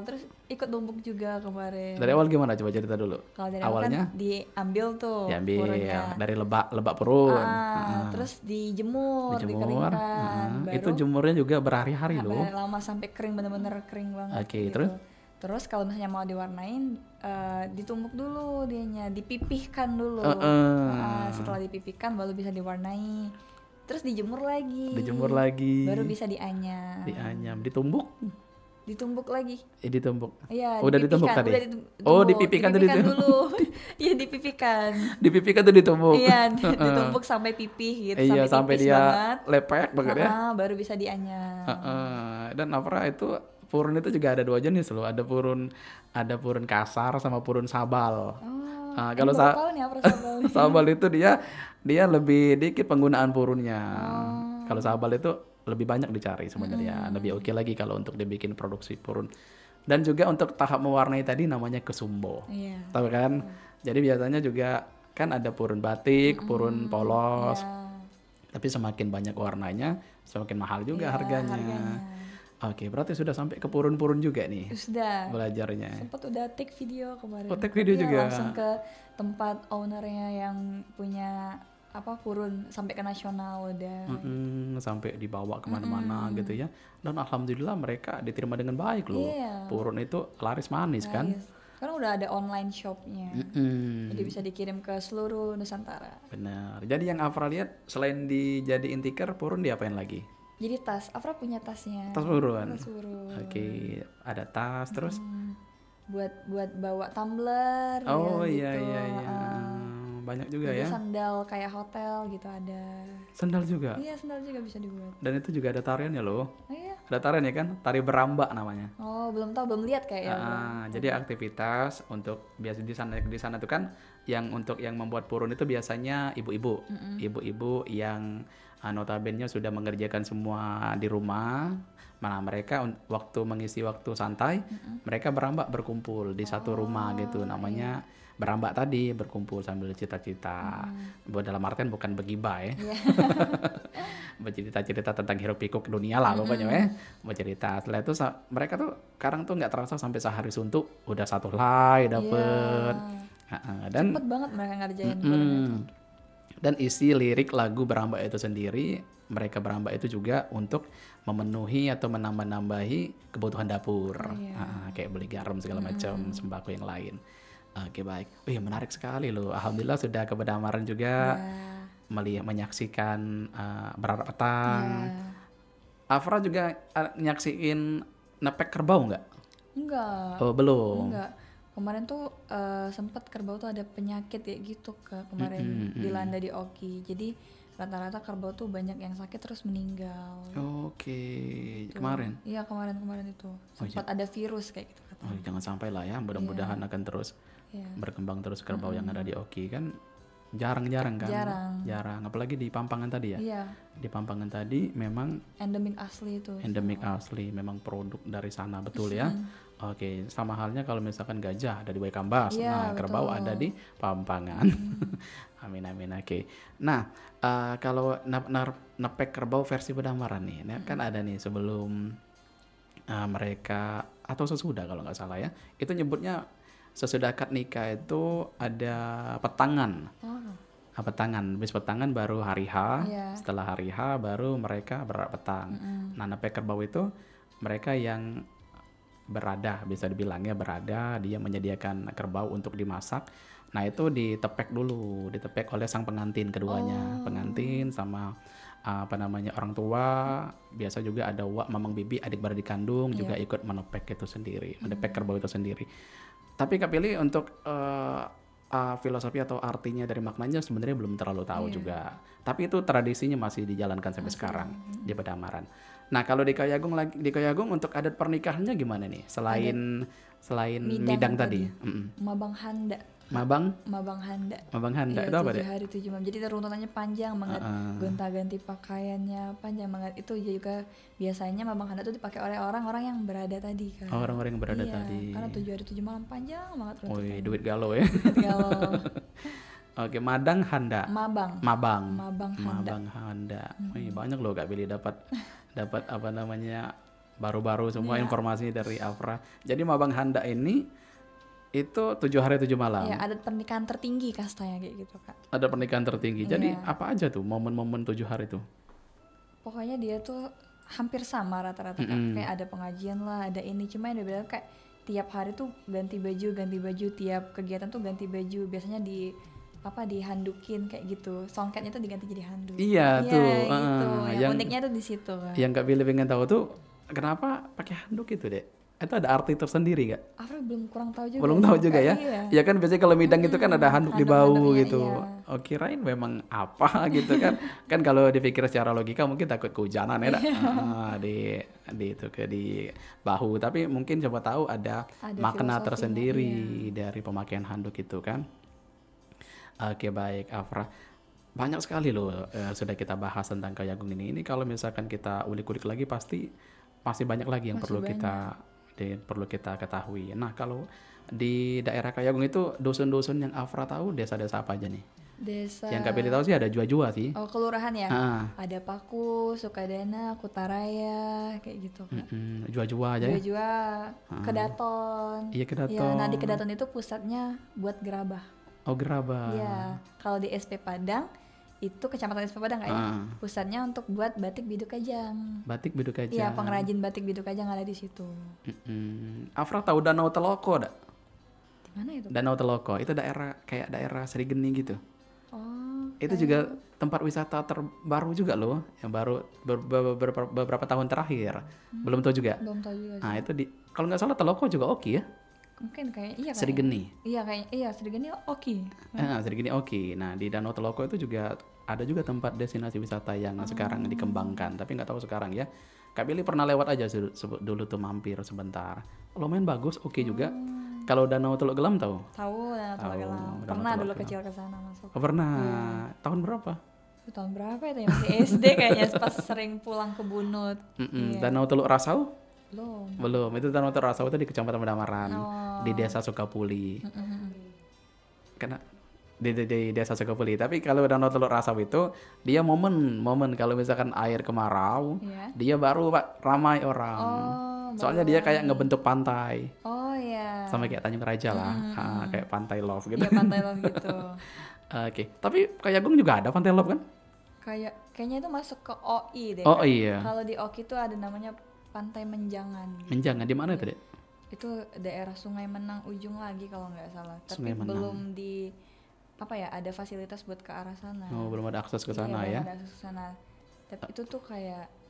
terus ikut tumbuk juga kemarin. Dari awal gimana? Coba cerita dulu. Kalau dari awalnya awal kan diambil tuh diambil purunnya. dari lebak purun. Terus dijemur, dikeringkan. Itu jemurnya juga berhari-hari loh. Lama sampai kering, bener-bener kering banget. Oke, gitu. Terus kalau misalnya mau diwarnain, ditumbuk dulu dianya, dipipihkan dulu. Setelah dipipihkan baru bisa diwarnai. Terus dijemur lagi. Baru bisa dianyam. Ditumbuk lagi. Ditumbuk. Iya, udah ditumbuk tadi. Dipipihkan dulu. Iya, dipipihkan. Dipipihkan tuh ditumbuk. Iya, ditumbuk sampai pipih gitu, sampai tipis dia banget. lepek banget ya. Baru bisa dianyam. Dan Afra itu Purun itu juga ada 2 jenis loh. Ada purun kasar sama purun sabal. Oh, Kalau baru tahu nih apa sabal nih. sabal itu dia lebih dikit penggunaan purunnya. Oh. Kalau sabal itu lebih banyak dicari sebenarnya. Lebih oke lagi kalau untuk dibikin produksi purun. Dan juga untuk tahap mewarnai tadi namanya kesumbo. Iya. Tahu kan? Jadi biasanya juga kan ada purun batik, purun polos. Iya. Tapi semakin banyak warnanya, semakin mahal juga Iya, harganya. Oke, berarti sudah sampai ke purun-purun juga nih Sudah. belajarnya. Sempat udah take video kemarin. Oh, take video Iya, juga. langsung ke tempat ownernya yang punya purun sampai ke nasional udah. Sampai dibawa kemana-mana gitu ya. Dan alhamdulillah mereka diterima dengan baik loh. Iya. Purun itu laris manis kan. Nice. Karena udah ada online shopnya. Jadi bisa dikirim ke seluruh Nusantara. Benar. Jadi yang Afra lihat selain dijadiin tikar, purun diapain lagi? Jadi tas, Afra punya tasnya. Tas purun. Tas purun. Oke, ada tas terus. Buat bawa tumbler. Oh ya, iya gitu. iya iya. Banyak juga Jadi ya. sandal kayak hotel gitu ada. Sandal juga. Iya, sandal juga bisa dibuat. Dan itu juga ada tariannya loh. Oh iya. Ada tarian ya kan? Tari berambak namanya. Oh, belum tahu, belum lihat kayak ya. Jadi aktivitas untuk biasa di sana itu kan yang untuk yang membuat purun itu biasanya ibu-ibu. Ibu-ibu yang notabene sudah mengerjakan semua di rumah. Mana mereka waktu mengisi waktu santai, mereka berambak berkumpul di satu rumah gitu. Namanya berambak tadi, berkumpul sambil cita-cita. Buat dalam artian bukan begibah ya. Bercerita-cerita tentang hiruk pikuk dunia lah pokoknya ya. Bercerita. Setelah itu mereka tuh kadang tuh nggak terasa sampai sehari suntuk udah satu helai dapet. Dan Cepet banget mereka ngerjain. dan isi lirik lagu berambak itu sendiri, mereka berambak itu juga untuk memenuhi atau menambah-nambahi kebutuhan dapur. Kayak beli garam segala macam, sembako yang lain. Oke, baik. Wih, menarik sekali loh. Alhamdulillah sudah ke Bedamaran juga menyaksikan berarap petang. Afra juga nyaksiin nepek kerbau nggak? Enggak. Oh, belum. Enggak. Kemarin tuh sempat kerbau tuh ada penyakit kayak gitu kemarin dilanda di Oki. Jadi rata-rata kerbau tuh banyak yang sakit terus meninggal. Oke, kemarin. Iya, kemarin itu sempat ada virus kayak gitu katanya. Oh, jangan sampai lah ya. Mudah-mudahan akan terus berkembang terus kerbau yang ada di Oki kan. Jarang-jarang kan? Jarang. Apalagi di Pampangan tadi ya. Iya. Di Pampangan tadi memang Endemik asli itu. endemik asli, memang produk dari sana betul ya. Oke, sama halnya kalau misalkan gajah ada di Waikambas, nah kerbau ada di Pampangan. Amin amin. Oke. Nah, kalau nepek kerbau versi Bedamaran nih, kan ada nih sebelum mereka atau sesudah kalau nggak salah ya, itu nyebutnya sesudah akad nikah itu ada petangan. Petangan, habis petangan baru hari H, setelah hari H baru mereka berarap petang. Nah, nepek kerbau itu mereka yang berada, bisa dibilang ya berada, dia menyediakan kerbau untuk dimasak. Nah, itu ditepek dulu, ditepek oleh sang pengantin keduanya. Pengantin sama orang tua, biasa juga ada wak, mamang bibi, adik beradik kandung juga ikut menepek itu sendiri, menepek kerbau itu sendiri. Tapi Kak Pilih untuk filosofi atau artinya dari maknanya sebenarnya belum terlalu tahu juga. Tapi itu tradisinya masih dijalankan sampai sekarang di Bedamaran. Nah, kalau di Kayagung untuk adat pernikahannya gimana nih? Selain midang tadi. Mabang Handa. Mabang Handa. Mabang Handa Iya, itu apa 7 deh? hari 7 malam. Jadi runtutannya panjang banget. Gonta-ganti pakaiannya panjang banget. Itu juga biasanya Mabang Handa itu dipakai oleh orang-orang yang berada tadi kan. Orang-orang yang berada tadi. Karena 7 hari 7 malam panjang banget runtutannya. Wih, duit galau ya. Galau. Oke, Madang Handa. Mabang Handa. Wih, banyak loh Kak Billy dapat apa namanya baru-baru semua informasi dari Afra. Jadi Mabang Handa ini itu 7 hari 7 malam. Iya, adat pernikahan tertinggi kastanya kayak gitu Kak. Ada pernikahan tertinggi. Jadi apa aja tuh momen-momen 7 hari itu? Pokoknya dia tuh hampir sama rata-rata Kak. Kayak ada pengajian lah, ada ini. Cuma yang beda kayak tiap hari tuh ganti baju, tiap kegiatan tuh ganti baju. Biasanya dihandukin kayak gitu. Songketnya tuh diganti jadi handuk. Iya tuh. Gitu. Yang uniknya tuh di situ kan. Yang Kak Billy pengen tahu tuh kenapa pakai handuk itu, Dek? Itu ada arti tersendiri gak? Afra kurang tahu juga. Belum tahu juga ya? Iya. Ya kan biasanya kalau midang itu kan ada handuk di bau gitu. Iya. Oh kirain memang apa gitu kan. Kan kalau dipikir secara logika mungkin takut kehujanan ya. Dak? Di itu di bahu. Tapi mungkin coba tahu ada makna filosofinya, tersendiri dari pemakaian handuk itu kan. Oke baik Afra. Banyak sekali loh sudah kita bahas tentang Kayagung ini. Ini kalau misalkan kita ulik-ulik lagi pasti masih banyak lagi yang perlu kita ketahui. Nah kalau di daerah Kayagung itu dusun-dusun yang Afra tahu desa-desa apa aja nih? Desa. Yang Kak Billy tahu sih ada Jua-Jua sih. Oh, kelurahan ya? Ah. Ada Paku, Sukadana, Kutaraya, kayak gitu Kak. Jua-Jua aja ya? Jua-Jua, Kedaton. Iya, Kedaton. Ya, nah di Kedaton itu pusatnya buat gerabah. Oh gerabah. Iya, kalau di SP Padang itu kecamatan SP Padang kayak pusatnya untuk buat batik Biduk Kajang. Batik Biduk Kajang. Iya, pengrajin batik Biduk Kajang ada di situ. Afra tahu Danau Teloko dak? Di mana itu? Danau Teloko itu daerah kayak daerah Serigeni gitu. Oh, Itu juga tempat wisata terbaru juga loh, yang baru beberapa tahun terakhir. Belum tahu juga. belum tahu juga. Nah itu kalau nggak salah Teloko juga oke ya. Mungkin kayak iya kayak. Serigeni. Iya kayak Serigeni oke. Serigeni oke. Nah di Danau Teloko itu juga ada juga tempat destinasi wisata yang sekarang dikembangkan. Tapi nggak tahu sekarang ya. Kak Billy pernah lewat aja dulu tuh mampir sebentar. Lumayan bagus, oke juga. Kalau Danau Teluk Gelam tahu? Tahu Danau Teluk Gelam. Danau Pernah Teluk dulu Gelam. kecil ke sana masuk. Oh, pernah. Tahun berapa? Itu tahun berapa itu ya? Masih SD kayaknya pas sering pulang ke Bunut. Iya. Danau Teluk Rasau? Belum. Itu Danau Teluk Rasau itu di Kecamatan Damaran, di Desa Sukapuli. Karena di Desa Sukapuli. Tapi kalau Danau Teluk Rasau itu dia momen kalau misalkan air kemarau, dia baru Pak ramai orang. Soalnya dia kayak ngebentuk pantai. Oh iya. Sama kayak Tanjung Raja lah, kayak Pantai Love gitu. Iya, Pantai Love gitu. Oke. Tapi Kayagung juga ada Pantai Love kan? Kayaknya itu masuk ke OI deh. Oh Kak. iya. Kalau di OI itu ada namanya Pantai Menjangan. Menjangan di mana itu, Dek? Itu daerah Sungai Menang ujung lagi kalau nggak salah. Tapi Sungai Menang. belum di ada fasilitas buat ke arah sana. Oh, belum ada akses ke sana Iya, ya. belum ada akses ke sana. Tapi itu tuh kayak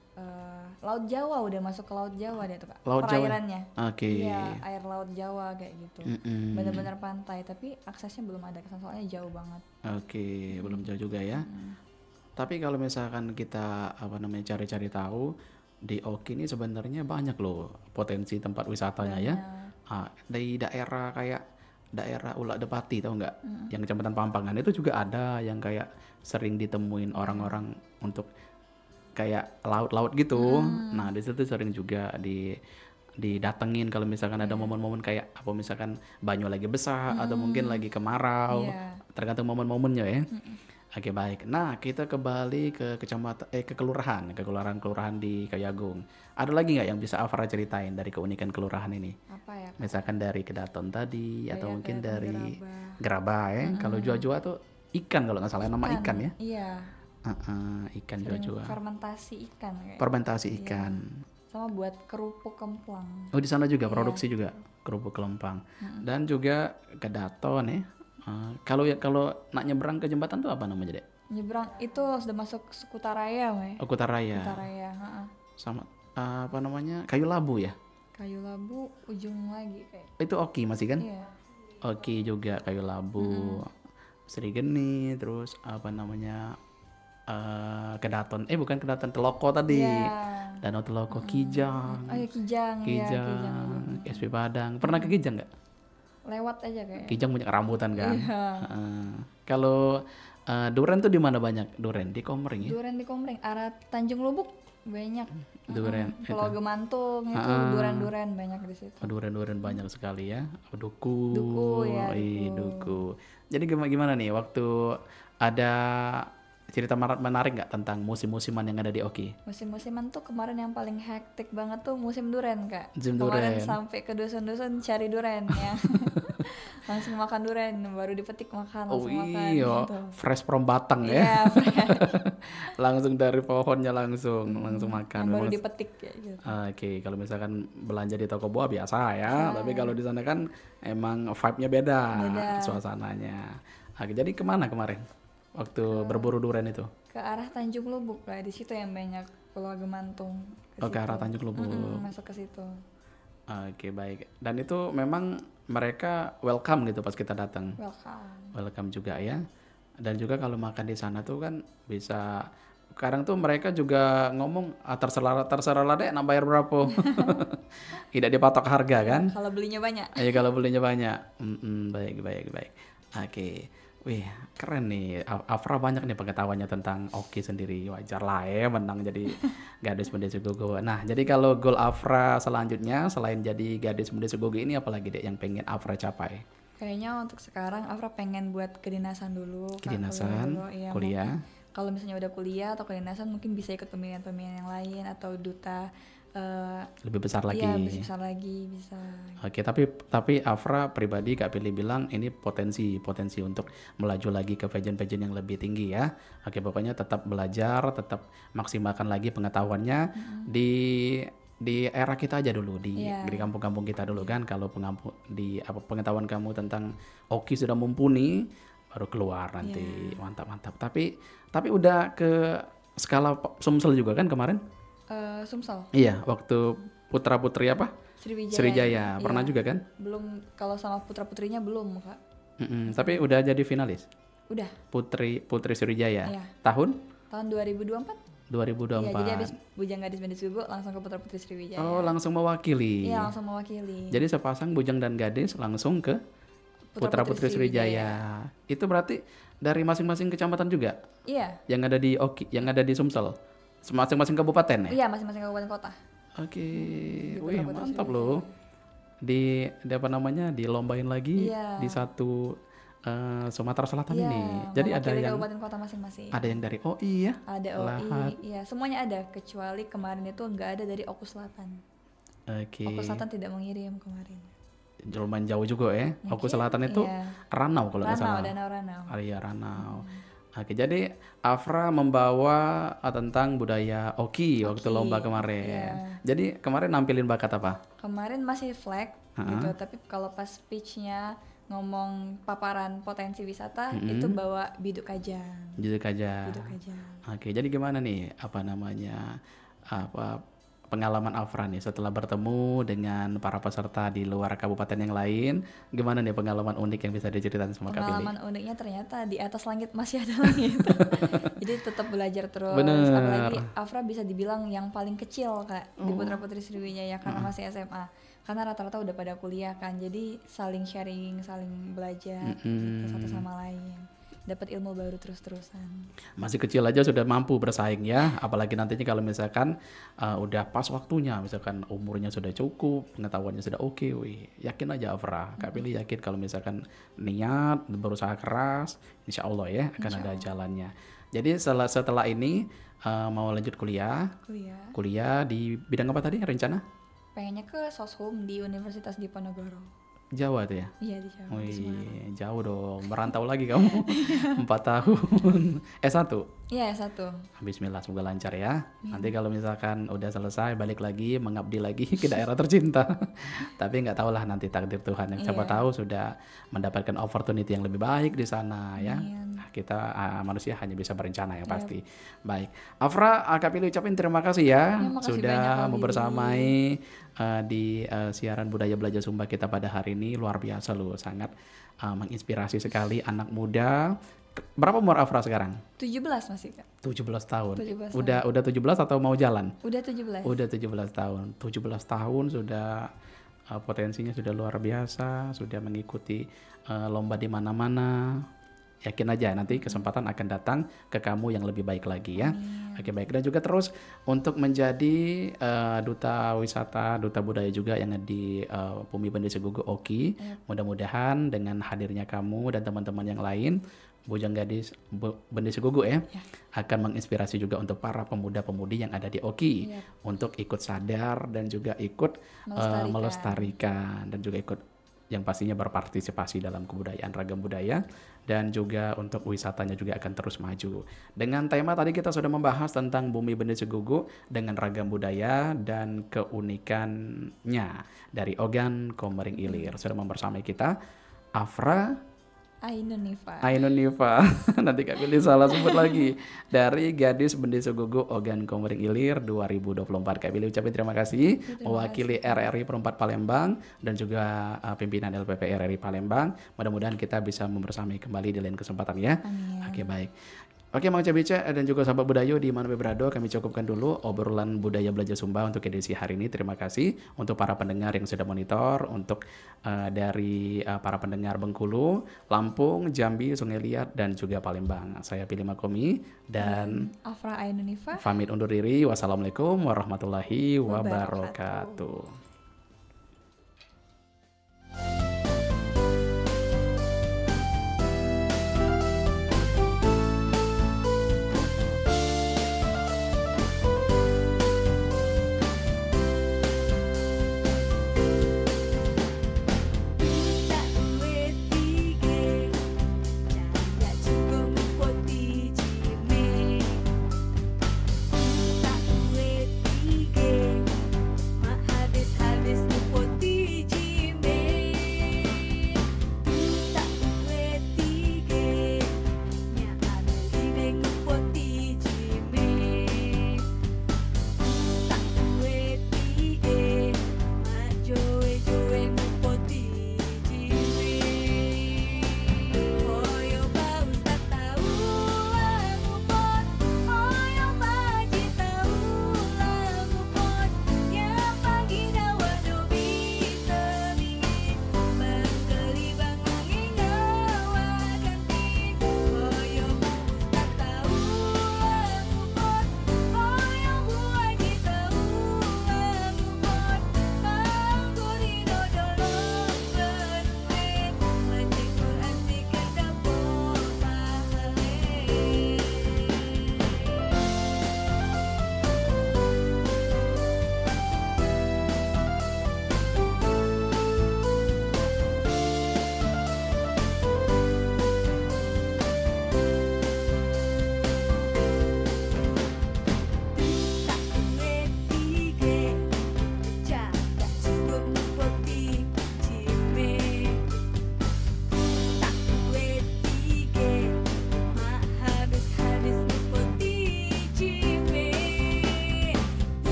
Laut Jawa, udah masuk ke Laut Jawa deh tuh Kak. Laut Jawa. Perairannya. Oke. Iya, air Laut Jawa kayak gitu. Benar-benar pantai, tapi aksesnya belum ada ke sana soalnya jauh banget. Oke, belum jauh juga ya. Tapi kalau misalkan kita cari-cari tahu di Oki ini sebenarnya banyak loh potensi tempat wisatanya ya. Di daerah kayak daerah Ulak Depati tahu nggak? Yang Kecamatan Pampangan itu juga ada yang kayak sering ditemuin orang-orang untuk kayak laut-laut gitu. Nah di situ sering juga didatengin kalau misalkan ada momen-momen kayak apa misalkan banyu lagi besar atau mungkin lagi kemarau, tergantung momen-momennya ya. Oke baik. Nah kita kembali ke kelurahan di Kayagung. Ada lagi nggak yang bisa Afra ceritain dari keunikan kelurahan ini? Apa ya? Misalkan dari Kedaton tadi atau mungkin Kedaton, dari Gerabah ya. Kalau Jua-Jua tuh ikan kalau nggak salah nama ikan ya. Iya. Ikan Sering Jua-Jua. fermentasi ikan kayak. Fermentasi ikan. Sama buat kerupuk kemplang. Oh di sana juga produksi juga kerupuk kelempang. Dan juga Kedaton ya. Kalau nak nyebrang ke jembatan tuh apa namanya, Dek? Nyebrang itu sudah masuk Kutaraya, Weh. Oh, Kutaraya. Kutaraya, Sama apa namanya? Kayu Labu ya? Kayu Labu ujung lagi kayak. Itu Oki masih kan? Iya. Oki juga Kayu Labu. Serigeni, terus apa namanya? Kedaton. Bukan Kedaton, Teloko tadi. Iya. Danau Teloko, Kijang. Oh ya Kijang, iya Kijang. SP Padang. Pernah ke Kijang nggak? Lewat aja kayak. Kijang banyak rambutan kan. Iya. Kalau duren tuh di mana banyak? Duren di Komering ya. Duren di Komering, arah Tanjung Lubuk banyak. Duren. Pulau Gemantung itu duren-duren banyak di situ. Duren-duren banyak sekali ya. Duku. Duku ya. Duku. Jadi gimana nih waktu ada cerita menarik nggak tentang musim-musiman yang ada di Oki? Musim-musiman tuh kemarin yang paling hektik banget tuh musim duren Kak. Musim Kemarin duren. sampai ke dusun-dusun cari duren ya. Langsung makan duren, baru dipetik makan langsung makan gitu. Fresh from Batang Iya, ya. fresh. Langsung dari pohonnya langsung makan. Yang baru Memang dipetik kayak gitu. Oke, kalau misalkan belanja di toko buah biasa ya, tapi kalau di sana kan emang vibe-nya beda. Suasananya. Oke, jadi kemana kemarin waktu berburu durian itu? Ke arah Tanjung Lubuk lah, di situ yang banyak Pulau Gemantung. Ke arah Tanjung Lubuk. Masuk ke situ. Oke, baik. Dan itu memang mereka welcome gitu pas kita datang. Welcome. Welcome juga ya. Dan juga kalau makan di sana tuh kan bisa, kadang tuh mereka juga ngomong terserah deh nak bayar berapa. Tidak dipatok harga kan. Kalau belinya banyak. Ya kalau belinya banyak. Baik. Oke. Wih, keren nih. Afra banyak nih pengetahuannya tentang Oki sendiri. Wajar lah ya menang jadi gadis Bende Sugogo. Nah, jadi kalau goal Afra selanjutnya selain jadi gadis Bende Sugogo ini apalagi deh yang pengen Afra capai? Kayaknya untuk sekarang Afra pengen buat kedinasan dulu. Kak. Kedinasan, Iya, kuliah. Kalau misalnya udah kuliah atau kedinasan mungkin bisa ikut pemilihan-pemilihan yang lain atau duta Lebih besar lagi. Iya, besar lagi bisa. Oke, tapi Afra pribadi Kak Pilih bilang ini potensi untuk melaju lagi ke pageant yang lebih tinggi ya. Oke, pokoknya tetap belajar, tetap maksimalkan lagi pengetahuannya di era kita aja dulu, di kampung-kampung kita dulu kan. Kalau pengetahuan kamu tentang Oki sudah mumpuni, baru keluar nanti. Mantap. Tapi udah ke skala Sumsel juga kan kemarin? Sumsel. Iya, waktu putra putri apa? Sriwijaya. Pernah juga kan? Belum, kalau sama putra putrinya belum Kak. Tapi udah jadi finalis. Udah. Putri Sriwijaya. Iya. Tahun 2024. 2024. Iya, jadi habis Bujang Gadis Bende Sugogo langsung ke putra putri Sriwijaya. Oh, langsung mewakili. Iya, langsung mewakili. Jadi sepasang bujang dan gadis langsung ke putra putri Sriwijaya. Itu berarti dari masing-masing kecamatan juga? Iya. Yang ada di Oki, yang ada di Sumsel. Masing-masing kabupaten ya? Iya, masing-masing kabupaten kota. Oke. Wih, mantap loh. Di apa namanya? Dilombain lagi di satu Sumatera Selatan ini. Jadi ada yang kabupaten kota masing-masing. Ada yang dari OI ya? Ada OI, iya, semuanya ada kecuali kemarin itu nggak ada dari Oku Selatan. Oke. Oku Selatan tidak mengirim kemarin. Lumayan jauh juga ya. Oku Selatan itu Ranau kalau nggak salah. Danau Ranau. Iya, Ranau. Oke, jadi Afra membawa tentang budaya Oki waktu lomba kemarin. Iya. Jadi kemarin nampilin bakat apa? Kemarin masih flag gitu, tapi kalau pas speech-nya ngomong paparan potensi wisata itu bawa Biduk Kajang. Biduk Kajang. Oke, jadi gimana nih pengalaman Afra nih setelah bertemu dengan para peserta di luar kabupaten yang lain, gimana nih pengalaman unik yang bisa diceritakan sama Kak Pilih? Pengalaman uniknya ternyata di atas langit masih ada langit. Jadi tetap belajar terus. Bener. Apalagi Afra bisa dibilang yang paling kecil Kak di Putra Putri Sriwijaya karena masih SMA. Karena rata-rata udah pada kuliah kan, jadi saling sharing, saling belajar gitu, satu sama lain. Dapat ilmu baru terus-terusan. Masih kecil aja sudah mampu bersaing ya, apalagi nantinya kalau misalkan udah pas waktunya, misalkan umurnya sudah cukup, pengetahuannya sudah oke, yakin aja Afra. Kak Pilih yakin kalau misalkan niat, berusaha keras, insya Allah ya akan ada jalannya. Jadi setelah ini mau lanjut kuliah di bidang apa tadi rencana? Pengennya ke Soshum di Universitas Diponegoro. Jawa tuh ya? Iya di Jawa. Jauh dong, merantau lagi kamu 4 tahun. S1? Iya S1. Bismillah, semoga lancar ya. Nanti kalau misalkan udah selesai balik lagi mengabdi lagi ke daerah tercinta. Tapi nggak tahu lah nanti takdir Tuhan, yang siapa tahu sudah mendapatkan opportunity yang lebih baik di sana ya. Kita manusia hanya bisa berencana ya pasti. Baik, Afra, Kak Pilih ucapin terima kasih ya sudah mau bersamai di siaran Budaya Belajar Sumba kita pada hari ini. Luar biasa loh, sangat menginspirasi sekali anak muda. Berapa umur Afra sekarang? 17 masih Kak. 17 tahun. Udah 17 atau mau jalan? Udah 17. Udah 17 tahun. 17 tahun sudah potensinya sudah luar biasa, sudah mengikuti lomba di mana-mana. Yakin aja nanti kesempatan akan datang ke kamu yang lebih baik lagi ya. Oke, baik. Dan juga terus untuk menjadi duta wisata, duta budaya juga yang di Bumi Bende Sugogo Oki. Mudah-mudahan dengan hadirnya kamu dan teman-teman yang lain, Bujang Gadis Bende Sugogo akan menginspirasi juga untuk para pemuda-pemudi yang ada di Oki untuk ikut sadar dan juga ikut melestarikan dan juga ikut yang pastinya berpartisipasi dalam kebudayaan ragam budaya, dan juga untuk wisatanya juga akan terus maju. Dengan tema tadi kita sudah membahas tentang Bumi Bende Sugogo dengan ragam budaya dan keunikannya dari Ogan Komering Ilir. Sudah membersamai kita Afra Ainun Nifa. Ainun Nifa. Nanti Kak Billy salah sebut lagi. Dari Gadis Bendi Sugugu Ogan Komering Ilir 2024. Kak Billy ucapin terima kasih mewakili RRI Perempat Palembang dan juga pimpinan LPP RRI Palembang. Mudah-mudahan kita bisa membersamai kembali di lain kesempatan ya. Amin. Oke, baik. Oke, Mang Cabica dan juga sahabat Budayo di mana berada, kami cukupkan dulu obrolan budaya belajar Sumba untuk edisi hari ini. Terima kasih untuk para pendengar yang sudah monitor, untuk dari para pendengar Bengkulu, Lampung, Jambi, Sungai Liat, dan juga Palembang. Saya Pilih Makomi dan Afra Ainun Nifa. pamit undur diri. Wassalamualaikum warahmatullahi wabarakatuh.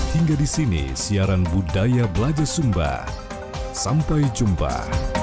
Hingga di sini siaran budaya belajar Sumba. Sampai jumpa.